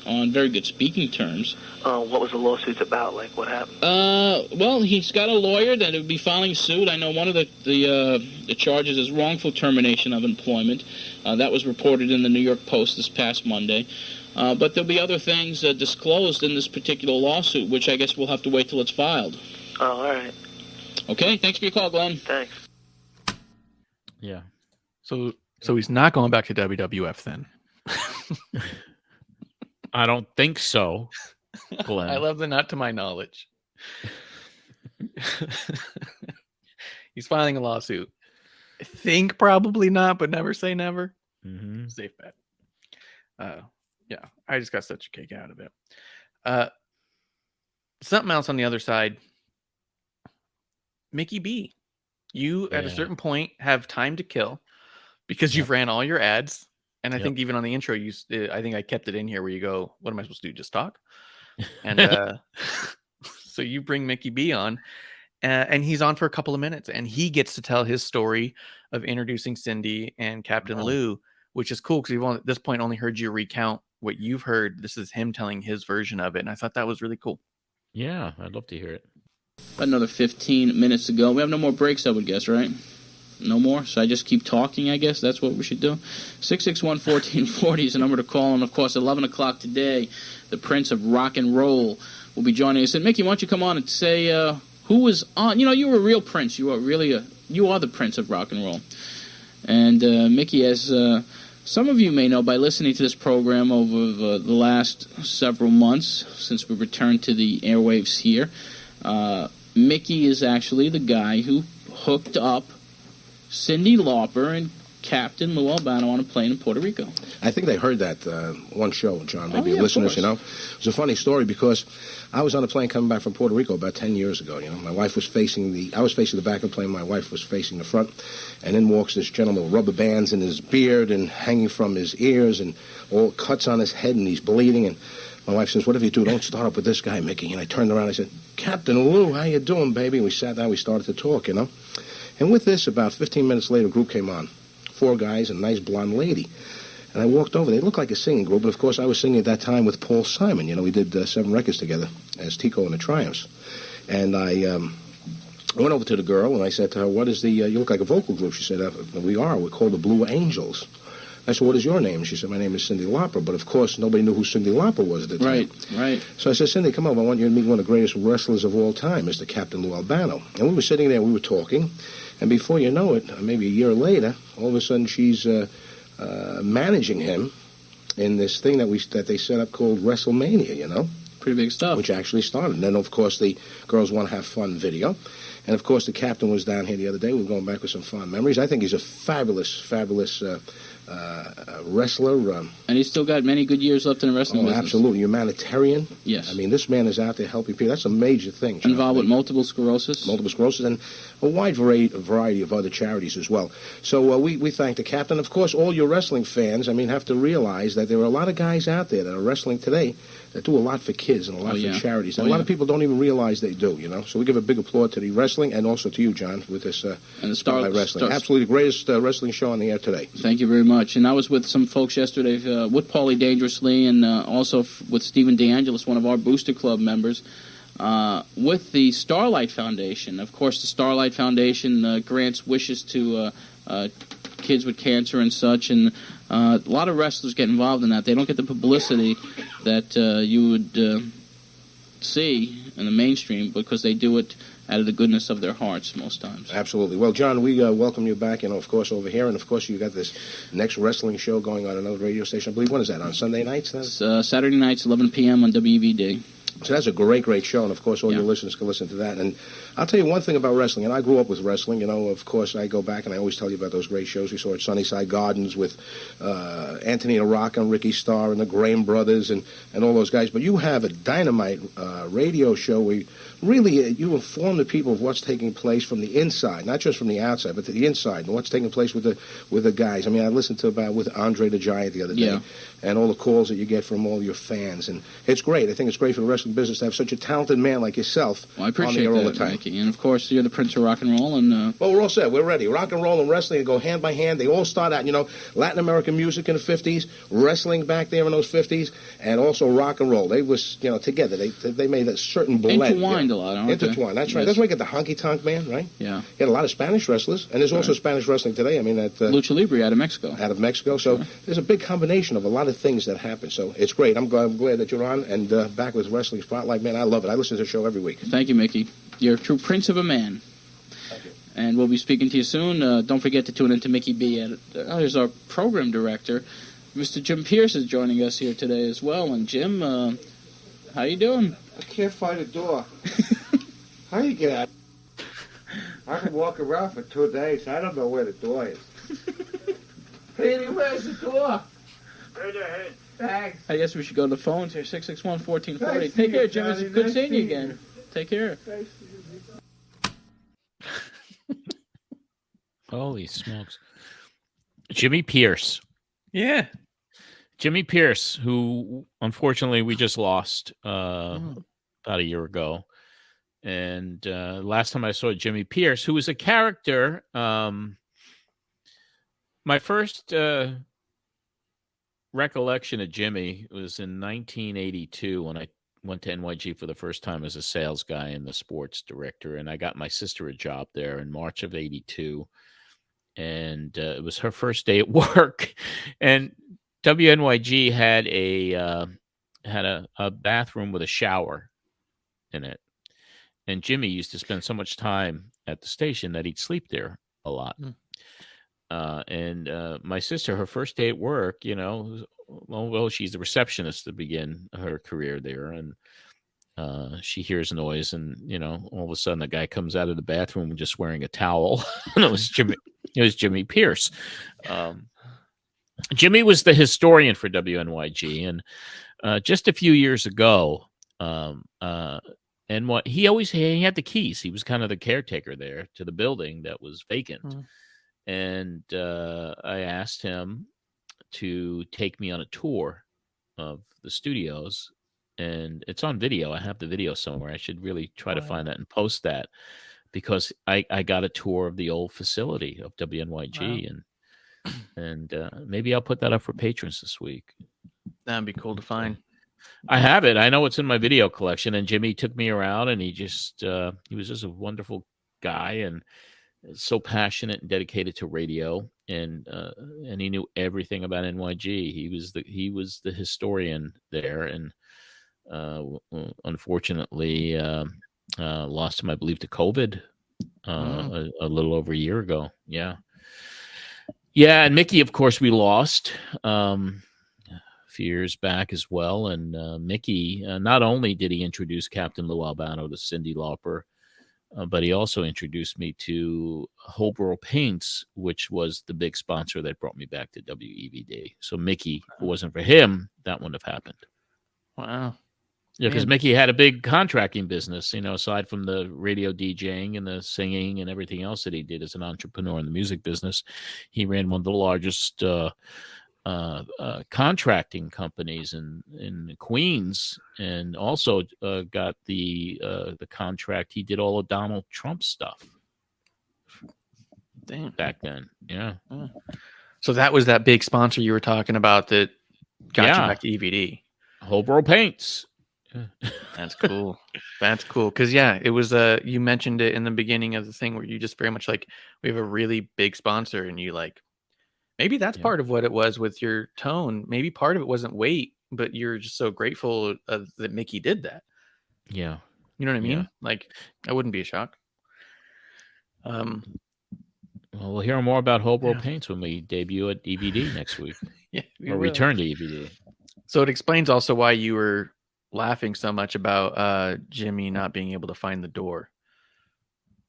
on very good speaking terms. What was the lawsuit about? Like, what happened? Well, he's got a lawyer that would be filing suit. I know one of the charges is wrongful termination of employment. That was reported in the New York Post this past Monday. But there'll be other things disclosed in this particular lawsuit, which I guess we'll have to wait till it's filed. Oh, all right. Okay, thanks for your call, Glenn. Thanks. Yeah. So he's not going back to WWF then? I don't think so, Glenn. I love the not to my knowledge. He's filing a lawsuit. I think probably not, but never say never. Safe bet. Yeah, I just got such a kick out of it. Something else on the other side. Mickey B. You, at a certain point, have time to kill because you've ran all your ads. And I think even on the intro, I think I kept it in here where you go, what am I supposed to do? Just talk? And so you bring Mickey B on, and he's on for a couple of minutes, and he gets to tell his story of introducing Cindy and Captain Lou, which is cool because we've at this point only heard you recount what you've heard. This is him telling his version of it, and I thought that was really cool. Yeah, I'd love to hear it. About another 15 minutes to go. We have no more breaks, I would guess, right? No more? So I just keep talking, I guess? That's what we should do? 661-1440 is the number to call. And, of course, 11 o'clock today, the Prince of Rock and Roll will be joining us. And, Mickey, why don't you come on and say who was on? You were a real prince. You are the Prince of Rock and Roll. And, Mickey, as some of you may know by listening to this program over the last several months since we returned to the airwaves here, Mickey is actually the guy who hooked up Cyndi Lauper and Captain Lou Albano on a plane in Puerto Rico. I think they heard that one show, John. Maybe your listeners, It was a funny story because I was on a plane coming back from Puerto Rico about 10 years ago. My wife was I was facing the back of the plane. My wife was facing the front. And in walks this gentleman with rubber bands in his beard and hanging from his ears and all cuts on his head, and he's bleeding. And my wife says, whatever you do, don't start up with this guy, Mickey. And I turned around and I said, Captain Lou, how you doing, baby? And we sat down, we started to talk, And with this, about 15 minutes later, a group came on. 4 guys and a nice blonde lady. And I walked over. They looked like a singing group, but of course I was singing at that time with Paul Simon. We did 7 records together as Tico and the Triumphs. And I went over to the girl and I said to her, what is you look like a vocal group. She said, we're called the Blue Angels. I said, what is your name? She said, my name is Cyndi Lauper. But of course, nobody knew who Cyndi Lauper was at the time. Right. So I said, Cyndi, come over. I want you to meet one of the greatest wrestlers of all time, Mr. Captain Lou Albano. And we were sitting there, we were talking. And before you know it, maybe a year later, all of a sudden she's managing him in this thing that they set up called WrestleMania, pretty big stuff. Which actually started. And then, of course, the Girls Want to Have Fun video. And, of course, the captain was down here the other day. We were going back with some fond memories. I think he's a fabulous wrestler. And he's still got many good years left in the wrestling business. Absolutely. Humanitarian. Yes. I mean, this man is out there helping people. That's a major thing. John. Involved with multiple sclerosis. Multiple sclerosis and a wide variety of other charities as well. So we thank the captain. Of course, all your wrestling fans, I mean, have to realize that there are a lot of guys out there that are wrestling today that do a lot for kids and a lot for charities. And a lot of people don't even realize they do, you know. So we give a big applaud to the wrestling and also to you, John, with this and the Starlight Wrestling. Absolutely the greatest wrestling show on the air today. Thank you very much. And I was with some folks yesterday with Paulie Dangerously and also with Stephen DeAngelis, one of our Booster Club members, with the Starlight Foundation. Of course, the Starlight Foundation grants wishes to kids with cancer and such, and a lot of wrestlers get involved in that. They don't get the publicity that you would see in the mainstream because they do it out of the goodness of their hearts most times. Absolutely. Well, John, we welcome you back, of course, over here. And, of course, you got this next wrestling show going on another radio station. I believe, when is that, on Sunday nights? Saturday nights, 11 p.m. on WEVD. So that's a great show, and, of course, all your listeners can listen to that. And I'll tell you one thing about wrestling, and I grew up with wrestling. Of course, I go back, and I always tell you about those great shows we saw at Sunnyside Gardens with Anthony Araka and Ricky Starr and the Graham Brothers and all those guys. But you have a dynamite radio show where you inform the people of what's taking place from the inside, not just from the outside, but to the inside, and what's taking place with the guys. I mean, I listened to with Andre the Giant the other day, and all the calls that you get from all your fans, and it's great. I think it's great for the wrestling business to have such a talented man like yourself I appreciate on the air all that, the time. Mickey. And of course, you're the Prince of Rock and Roll. And well, we're all set. We're ready. Rock and roll and wrestling go hand by hand. They all start out, Latin American music in the 50s, wrestling back there in those 50s, and also rock and roll. They was, together. They made a certain blend. Intertwined a lot, aren't Intertwined. That's right. Yes. That's why you get the Honky Tonk Man, right? Yeah. You get a lot of Spanish wrestlers, and there's also Spanish wrestling today. I mean, that Lucha Libre out of Mexico. So there's a big combination of a lot of things that happen. So it's great. I'm glad that you're on and back with Wrestling Spotlight. Man, I love it. I listen to the show every week. Thank you, Mickey. You're a true prince of a man. Thank you. And we'll be speaking to you soon. Don't forget to tune into Mickey B. There's our program director. Mr. Jim Pierce is joining us here today as well. And Jim, how you doing? I can't find a door. How you get out? I can walk around for 2 days. I don't know where the door is. Petey, where's the door? Right ahead. Thanks. I guess we should go to the phones here. 661-1440. Take care, Jim. It's good seeing you again. Take care. Holy smokes. Jimmy Pierce. Yeah. Jimmy Pierce, who unfortunately we just lost about a year ago. And last time I saw Jimmy Pierce, who was a character, my first recollection of Jimmy was in 1982 when I went to NYG for the first time as a sales guy and the sports director. And I got my sister a job there in March of 82. And it was her first day at work. And WNYG had a bathroom with a shower in it. And Jimmy used to spend so much time at the station that he'd sleep there a lot. And my sister, her first day at work, she's a receptionist to begin her career there. And she hears noise and, all of a sudden a guy comes out of the bathroom just wearing a towel. And it was Jimmy Pierce. Jimmy was the historian for WNYG. And just a few years ago, and he had the keys. He was kind of the caretaker there to the building that was vacant. And I asked him to take me on a tour of the studios. And it's on video. I have the video somewhere. I should really try to find that and post that because I got a tour of the old facility of WNYG. Wow. And maybe I'll put that up for patrons this week. That'd be cool to find. I have it. I know it's in my video collection. And Jimmy took me around, and he was just a wonderful guy and so passionate and dedicated to radio. And he knew everything about NYG. He was the historian there, and unfortunately lost him, I believe, to COVID a little over a year ago. Yeah. And Mickey, of course, we lost. few years back as well. And Mickey, not only did he introduce Captain Lou Albano to Cyndi Lauper, but he also introduced me to Hobro Paints, which was the big sponsor that brought me back to WEVD. So Mickey, if it wasn't for him, that wouldn't have happened. Wow. Yeah, because Mickey had a big contracting business, aside from the radio DJing and the singing and everything else that he did as an entrepreneur in the music business. He ran one of the largest contracting companies in Queens, and also got the contract. He did all of Donald Trump stuff. Damn. Back then, yeah. So that was that big sponsor you were talking about that got you back to EVD. Hobro Paints. That's cool. That's cool. Because it was you mentioned it in the beginning of the thing where you just very much like, we have a really big sponsor, and you like, maybe that's part of what it was with your tone. Maybe part of it wasn't weight, but you're just so grateful that Mickey did that. Yeah. You know what I mean? Yeah. Like, I wouldn't be a shock. Well, we'll hear more about Hobro Paints when we debut at EVD next week. Or return to EVD. So it explains also why you were laughing so much about Jimmy not being able to find the door.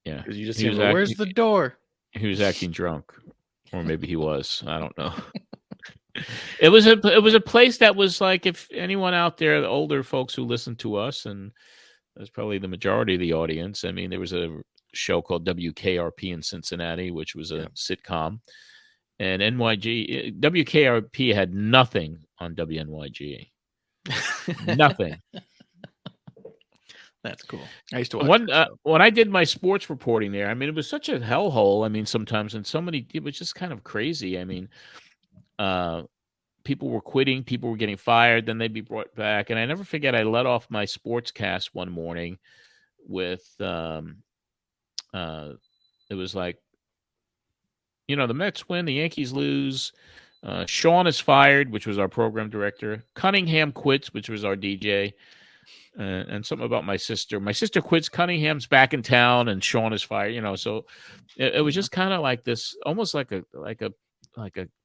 Yeah. Because you just said, where's the door? He was acting drunk. Or maybe he was. I don't know. It was a place that was like, if anyone out there, the older folks who listen to us, and that's probably the majority of the audience. I mean, there was a show called WKRP in Cincinnati, which was a sitcom. And WKRP had nothing on WNYG. Nothing. That's cool. I used to watch when I did my sports reporting there. I mean, it was such a hellhole. I mean, sometimes, and it was just kind of crazy. I mean, people were quitting, people were getting fired, then they'd be brought back. And I never forget, I let off my sports cast one morning with, it was like, the Mets win, the Yankees lose. Sean is fired, which was our program director. Cunningham quits, which was our DJ. And something about my sister. My sister quits. Cunningham's back in town, and Sean is fired. So it was just kind of like this, almost like a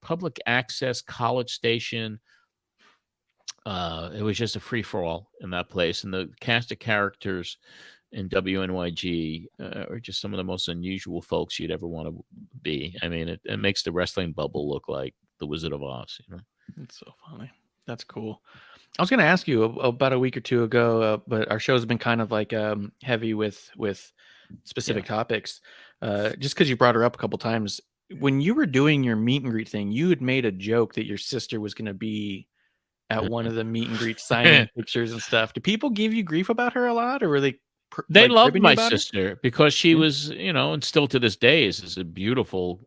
public access college station. It was just a free for all in that place, and the cast of characters in WNYG are just some of the most unusual folks you'd ever want to be. I mean, it makes the wrestling bubble look like the Wizard of Oz. It's so funny. That's cool. I was going to ask you about a week or two ago, but our shows have been kind of like heavy with specific topics. Just because you brought her up a couple times, when you were doing your meet and greet thing, you had made a joke that your sister was going to be at one of the meet and greet signing pictures and stuff. Do people give you grief about her a lot, or were they? They loved my sister because she was, and still to this day is a beautiful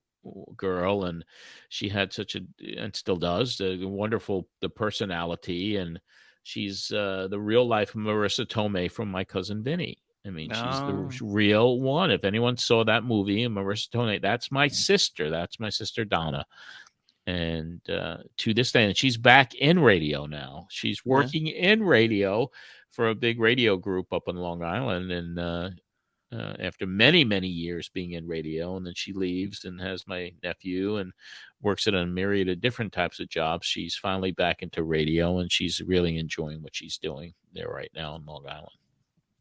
girl, and she had and still does, the personality, and she's the real life Marissa Tomei from My Cousin Vinny. I mean, she's the real one. If anyone saw that movie, Marissa Tomei, that's my sister. That's my sister Donna. And to this day, and she's back in radio now. She's working in radio for a big radio group up on Long Island, and after many, many years being in radio, and then she leaves and has my nephew and works at a myriad of different types of jobs. She's finally back into radio, and she's really enjoying what she's doing there right now in Long Island.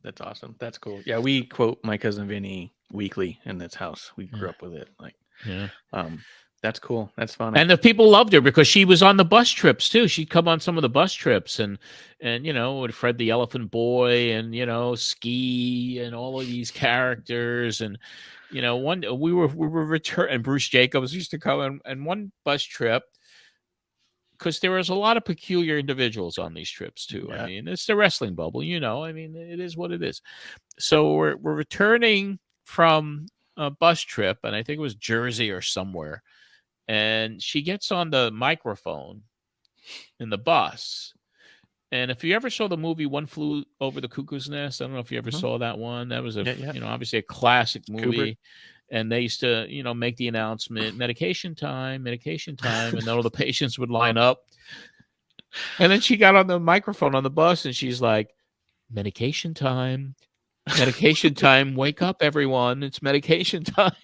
That's awesome. That's cool. Yeah, we quote My Cousin Vinny weekly in this house. We grew up with it. That's cool. That's fun. And the people loved her because she was on the bus trips too. She'd come on some of the bus trips, and with Fred the Elephant Boy, and Ski, and all of these characters, and we were returning. Bruce Jacobs used to come, and one bus trip, because there was a lot of peculiar individuals on these trips too. Yeah. I mean, it's the wrestling bubble, I mean, it is what it is. So we're returning from a bus trip, and I think it was Jersey or somewhere. And she gets on the microphone in the bus. And if you ever saw the movie One Flew Over the Cuckoo's Nest, I don't know if you ever saw that one. That was obviously a classic movie. Cooper. And they used to, make the announcement, medication time. And then all the patients would line up. And then she got on the microphone on the bus, and she's like, medication time. Medication time. Wake up, everyone. It's medication time.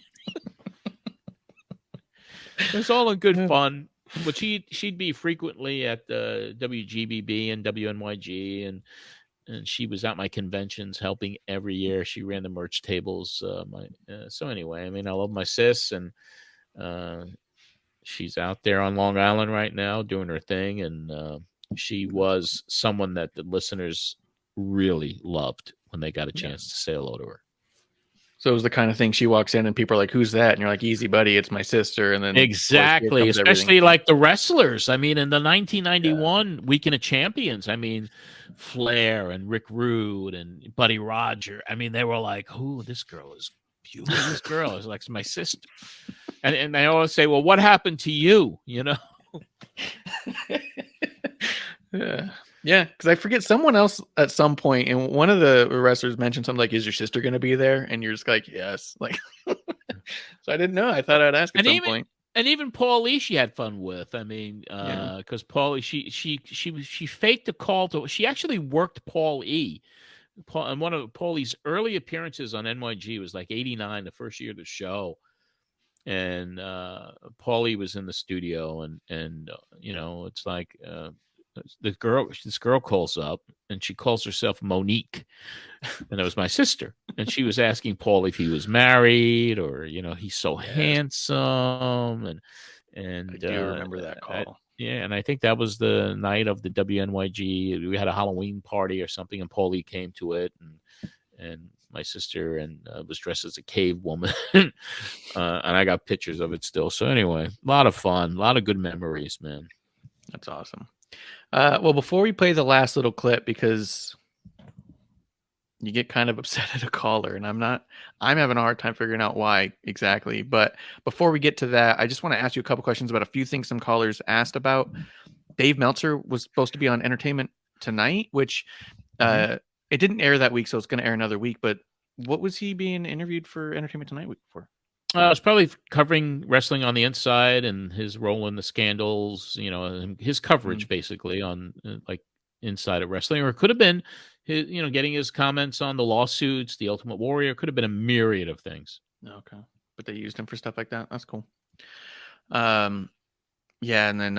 It's all in good fun. but she'd be frequently at the WGBB and WNYG, and she was at my conventions helping every year. She ran the merch tables. So anyway, I mean, I love my sis, and she's out there on Long Island right now doing her thing, and she was someone that the listeners really loved when they got a chance to say hello to her. So it was the kind of thing she walks in and people are like, "Who's that?" And you're like, "Easy, buddy, it's my sister." And then exactly, especially like the wrestlers. I mean, in the 1991 Weekend of Champions, I mean, Flair and Rick Rude and Buddy Roger. I mean, they were like, "Who? This girl is beautiful. This girl is like my sister." And they always say, "Well, what happened to you?" You know. Yeah, because I forget someone else at some point, and one of the wrestlers mentioned something like, "Is your sister going to be there?" And you're just like, "Yes." Like, so I didn't know. I thought I'd ask at some point. And even Paul Lee, she had fun with. I mean, because Paul Lee, she faked a call to. She actually worked Paul E. And one of Paul Lee's early appearances on NYG was like '89, the first year of the show. And Paulie was in the studio, and you know, it's like this girl calls up, and she calls herself Monique, and it was my sister, and she was asking Paul if he was married, or you know, he's so handsome, and I do remember that call. And I think that was the night of the WNYG. We had a Halloween party or something, and Paulie came to it, and my sister and was dressed as a cave woman, and I got pictures of it still. So anyway, a lot of fun, a lot of good memories, man. That's awesome. Well, before we play the last little clip, because you get kind of upset at a caller, and I'm having a hard time figuring out why exactly. But before we get to that, I just want to ask you a couple questions about a few things some callers asked about. Dave Meltzer was supposed to be on Entertainment Tonight, which it didn't air that week, so it's going to air another week. But what was he being interviewed for Entertainment Tonight week for? I was probably covering wrestling on the inside and his role in the scandals, you know, his coverage basically on like inside of wrestling, or it could have been his, you know, getting his comments on the lawsuits, the Ultimate Warrior. It could have been a myriad of things. Okay, but they used him for stuff like that. That's cool. Yeah, and then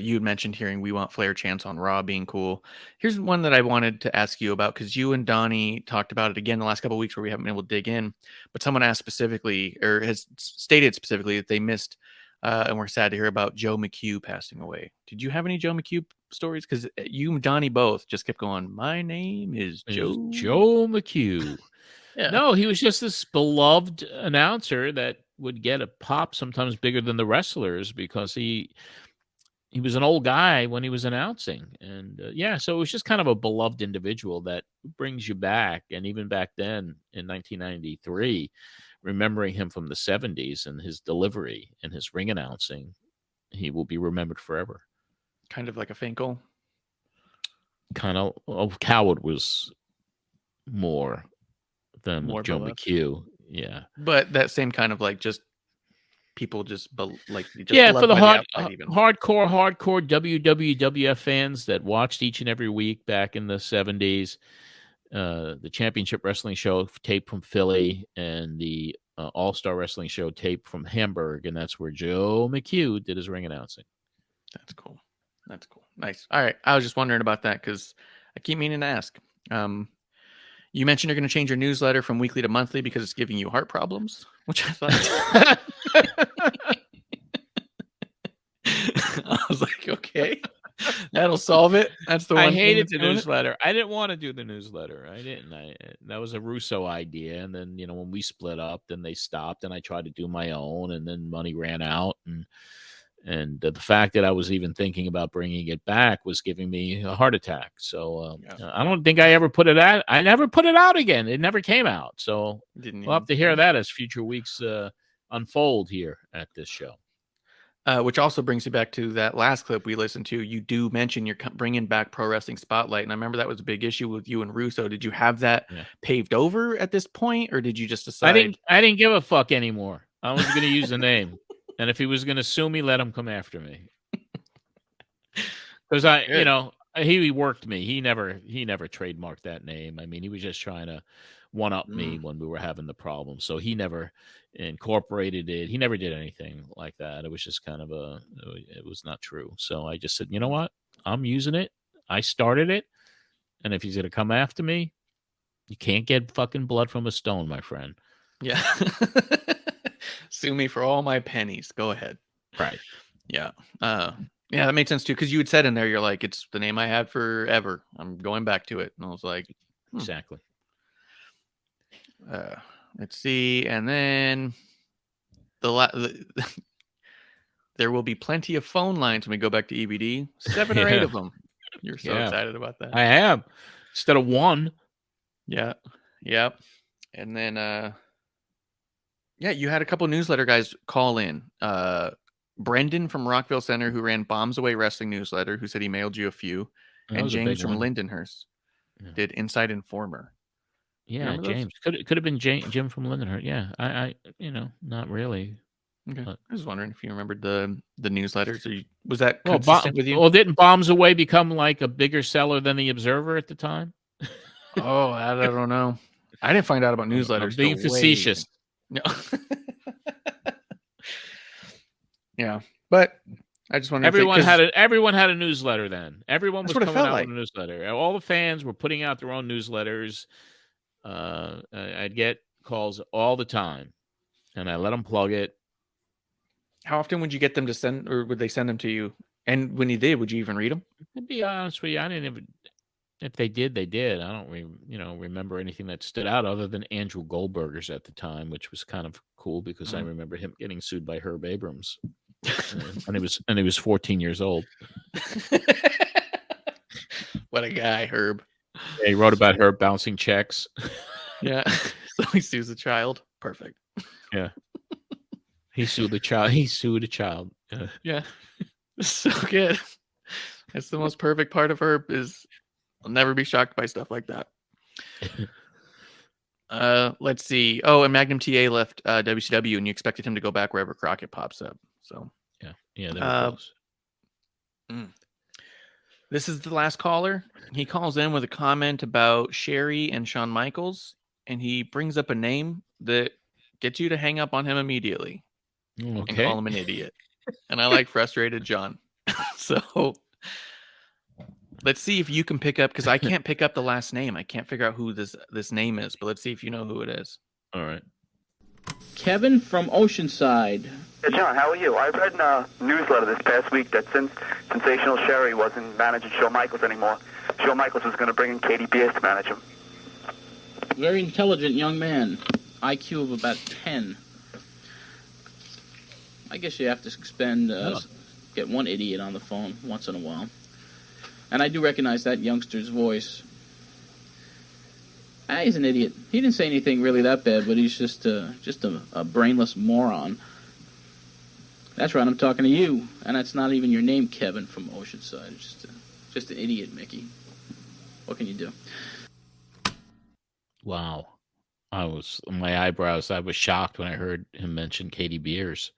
you had mentioned hearing We Want Flair chants on Raw being cool. Here's one that I wanted to ask you about, because you and Donnie talked about it again the last couple of weeks where we haven't been able to dig in. But someone asked specifically, or has stated specifically, that they missed and were sad to hear about Joe McHugh passing away. Did you have any Joe McHugh stories? Because you and Donnie both just kept going, "My name is Joe McHugh." Yeah. No, he was just this beloved announcer that would get a pop sometimes bigger than the wrestlers, because he was an old guy when he was announcing. And so it was just kind of a beloved individual that brings you back. And even back then in 1993, remembering him from the 70s and his delivery and his ring announcing, he will be remembered forever. Kind of like a Finkel. Kind of. Coward was more than Joe McHugh. Yeah. But that same kind of like just people just like for the hardcore WWF fans that watched each and every week back in the 70s, the Championship Wrestling show taped from Philly, and the All-Star Wrestling show taped from Hamburg, and that's where Joe McHugh did his ring announcing. That's cool. Nice. All right, I was just wondering about that because I keep meaning to ask. You mentioned you're going to change your newsletter from weekly to monthly because it's giving you heart problems, which I thought. I was like, okay, that'll solve it. That's the one. I hated the newsletter. I didn't want to do the newsletter. I didn't. That was a Russo idea. And then, you know, when we split up, then they stopped, and I tried to do my own, and then money ran out. And the fact that I was even thinking about bringing it back was giving me a heart attack. So I don't think I ever put it out. I never put it out again. It never came out. So we'll have to hear that as future weeks unfold here at this show. Which also brings you back to that last clip we listened to. You do mention you're bringing back Pro Wrestling Spotlight. And I remember that was a big issue with you and Russo. Did you have that paved over at this point, or did you just decide? I didn't give a fuck anymore. I was going to use the name. And if he was going to sue me, let him come after me. Because he worked me. He never trademarked that name. I mean, he was just trying to one up me when we were having the problem. So he never incorporated it. He never did anything like that. It was just kind of it was not true. So I just said, you know what? I'm using it. I started it. And if he's going to come after me, you can't get fucking blood from a stone, my friend. Yeah. Sue me for all my pennies. Go ahead. Right. Yeah. Yeah, that made sense too. Because you had said in there, you're like, it's the name I had forever. I'm going back to it. And I was like, exactly. Let's see. And then there will be plenty of phone lines when we go back to EVD. 7 or 8 of them. You're so excited about that. I am. Instead of 1. Yeah. Yep. And then, you had a couple newsletter guys call in. Brendan from Rockville Center, who ran Bombs Away Wrestling newsletter, who said he mailed you a few. And James from Lindenhurst did Inside Informer. Yeah, James. Could have been Jim from Lindenhurst. Yeah, I not really. Okay. I was wondering if you remembered the newsletters. Or was that consistent with you? Well, didn't Bombs Away become like a bigger seller than the Observer at the time? Oh, I don't know. I didn't find out about newsletters. I'm being facetious. No. Yeah, but I just wonder. Everyone had a newsletter then. Everyone was coming out with a newsletter. All the fans were putting out their own newsletters. I'd get calls all the time, and I let them plug it. How often would you get them to send, or would they send them to you? And when you did, would you even read them? To be honest with you, I didn't even. If they did, they did. I don't, remember anything that stood out other than Andrew Goldberger's at the time, which was kind of cool because I remember him getting sued by Herb Abrams, and he was 14 years old. What a guy, Herb. Yeah, he wrote about Herb bouncing checks. Yeah, so he sues a child. Perfect. Yeah, he sued the child. He sued a child. Yeah, so good. That's the most perfect part of Herb is. I'll never be shocked by stuff like that. Let's see. Oh, and Magnum TA left WCW, and you expected him to go back wherever Crockett pops up. So yeah, they were close. This is the last caller. He calls in with a comment about Sherry and Shawn Michaels, and he brings up a name that gets you to hang up on him immediately and call him an idiot. And I like frustrated John. So. Let's see if you can pick up, because I can't pick up the last name. I can't figure out who this name is, but let's see if you know who it is. All right. Kevin from Oceanside. Hey, John, how are you? I read in a newsletter this past week that since Sensational Sherry wasn't managing Shawn Michaels anymore, Shawn Michaels was going to bring in Katie Pierce to manage him. Very intelligent young man. IQ of about 10. I guess you have to get one idiot on the phone once in a while. And I do recognize that youngster's voice. He's an idiot. He didn't say anything really that bad, but he's just a brainless moron. That's right, I'm talking to you. And that's not even your name, Kevin from Oceanside. It's just an idiot, Mickey. What can you do? Wow. My eyebrows, I was shocked when I heard him mention Katie Beers.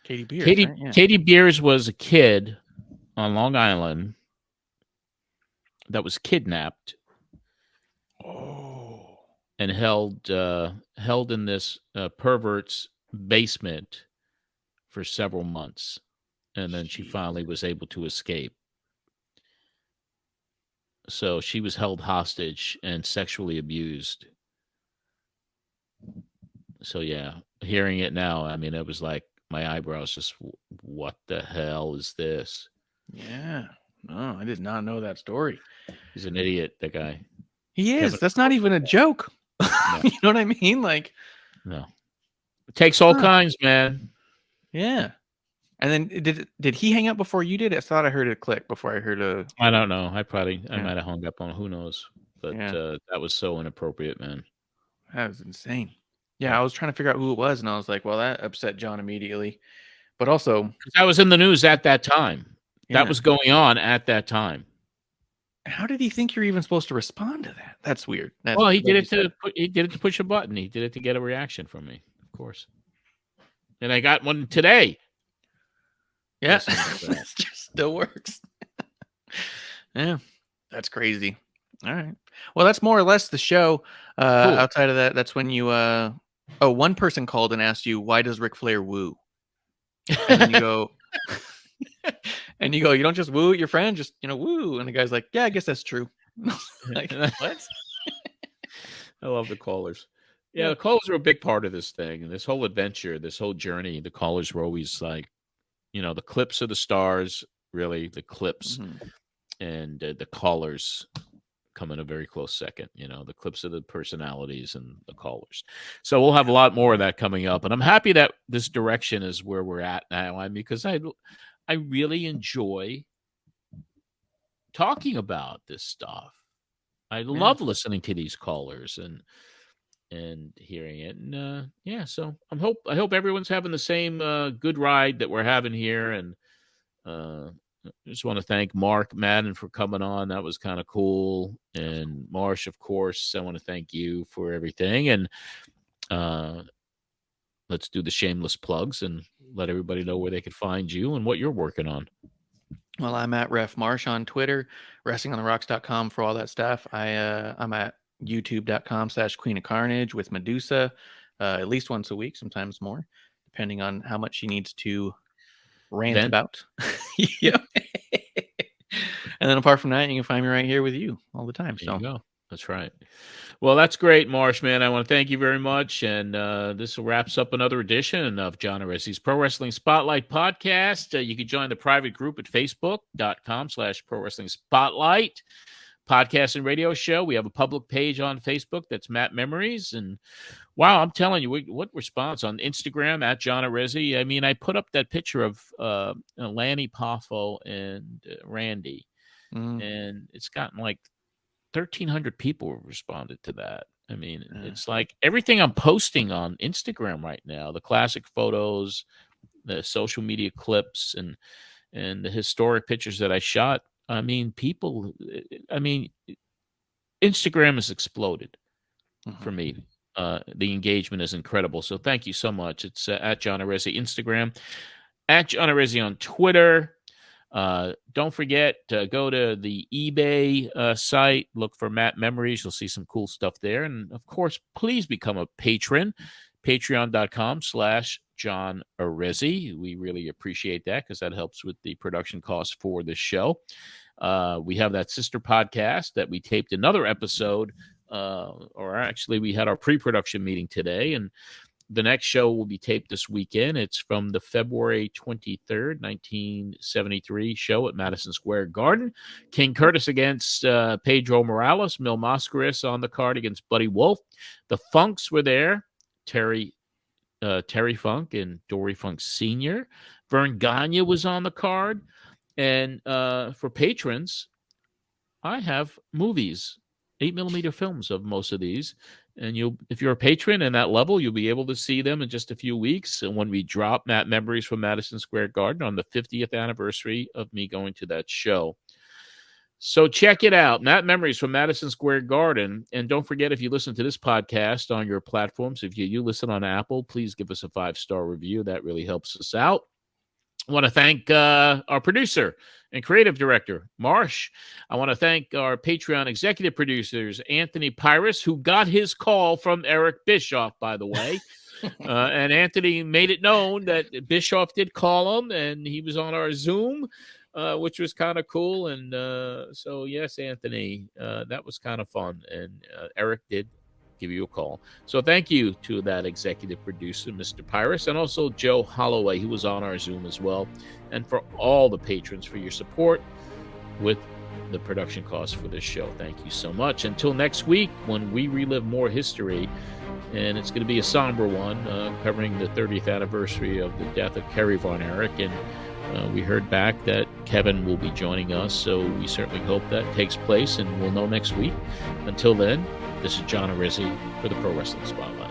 Katie Beers, right? Yeah. Katie Beers was a kid on Long Island that was kidnapped and held in this pervert's basement for several months, and then she finally was able to escape. So she was held hostage and sexually abused. So yeah, hearing it now, I mean, it was like my eyebrows just, what the hell is this? Yeah. No, I did not know that story. He's an idiot, that guy. He is. That's not even a joke. No. You know what I mean? Like, no. It takes all kinds, man. Yeah. And then did he hang up before you did? I thought I heard it click before I heard a... I don't know. I might have hung up on, who knows. But that was so inappropriate, man. That was insane. Yeah, I was trying to figure out who it was, and I was like, well, that upset John immediately. But also... because I was in the news at that time. Yeah. That was going on at that time. How did he think you're even supposed to respond to that? That's weird. Well, he did it to push a button. He did it to get a reaction from me, of course. And I got one today. Yeah, it just still works. Yeah, that's crazy. All right. Well, that's more or less the show. Cool. Outside of that, that's when you. One person called and asked you, "Why does Ric Flair woo?" And then you go, you don't just woo at your friend, just woo. And the guy's like, "Yeah, I guess that's true." Like, what? I love the callers. Yeah, the callers are a big part of this thing, and this whole adventure, this whole journey. The callers were always like, the clips of the stars, really, the clips, and the callers come in a very close second. The clips of the personalities and the callers. So we'll have a lot more of that coming up, and I'm happy that this direction is where we're at now. Because I really enjoy talking about this stuff. I love listening to these callers and hearing it. And so I hope everyone's having the same good ride that we're having here. And I just want to thank Mark Madden for coming on. That was kind of cool. And Marsh, of course, I want to thank you for everything. And let's do the shameless plugs and let everybody know where they could find you and what you're working on. Well, I'm at Ref Marsh on Twitter, wrestlingontherocks.com for all that stuff. I'm at youtube.com/Queen of Carnage with Medusa, at least once a week, sometimes more, depending on how much she needs to rant about. Yep. And then apart from that, you can find me right here with you all the time. There you go. That's right. Well, that's great, Marsh, man. I want to thank you very much. And this wraps up another edition of John Arezzi's Pro Wrestling Spotlight podcast. You can join the private group at facebook.com/Pro Wrestling Spotlight podcast and radio show. We have a public page on Facebook that's Matt Memories. And wow, I'm telling you, what response on Instagram at John Arezzi. I mean, I put up that picture of Lanny Poffo and Randy, and it's gotten like 1,300 people responded to that. I mean, it's like everything I'm posting on Instagram right now, the classic photos, the social media clips, and the historic pictures that I shot. I mean, Instagram has exploded for me. The engagement is incredible. So thank you so much. It's at John Arezzi Instagram, at John Arezzi on Twitter. Don't forget to go to the eBay site, look for Matt Memories. You'll see some cool stuff there. And of course, please become a patron, patreon.com/John Arezzi. We really appreciate that because that helps with the production costs for this show. We have that sister podcast that we taped another episode, or actually we had our pre-production meeting today, and the next show will be taped this weekend. It's from the February 23rd, 1973 show at Madison Square Garden. King Curtis against Pedro Morales. Mil Mascaris on the card against Buddy Wolf. The Funks were there. Terry Funk and Dory Funk Sr. Vern Gagne was on the card. And for patrons, I have movies, 8mm films of most of these. And if you're a patron in that level, you'll be able to see them in just a few weeks. And when we drop Matt Memories from Madison Square Garden on the 50th anniversary of me going to that show. So check it out, Matt Memories from Madison Square Garden. And don't forget, if you listen to this podcast on your platforms, if you listen on Apple, please give us a 5-star review. That really helps us out. I want to thank our producer and creative director, Marsh. I want to thank our Patreon executive producers, Anthony Pires, who got his call from Eric Bischoff, by the way. And Anthony made it known that Bischoff did call him, and he was on our Zoom, which was kind of cool. And so, yes, Anthony, that was kind of fun. And Eric did give you a call. So thank you to that executive producer, Mr. Pires, and also Joe Holloway, who was on our Zoom as well, and for all the patrons for your support with the production costs for this show. Thank you so much. Until next week, when we relive more history, and it's going to be a somber one, covering the 30th anniversary of the death of Kerry Von Erich, and we heard back that Kevin will be joining us, so we certainly hope that takes place, and we'll know next week. Until then, this is John Arezzi for the Pro Wrestling Spotlight.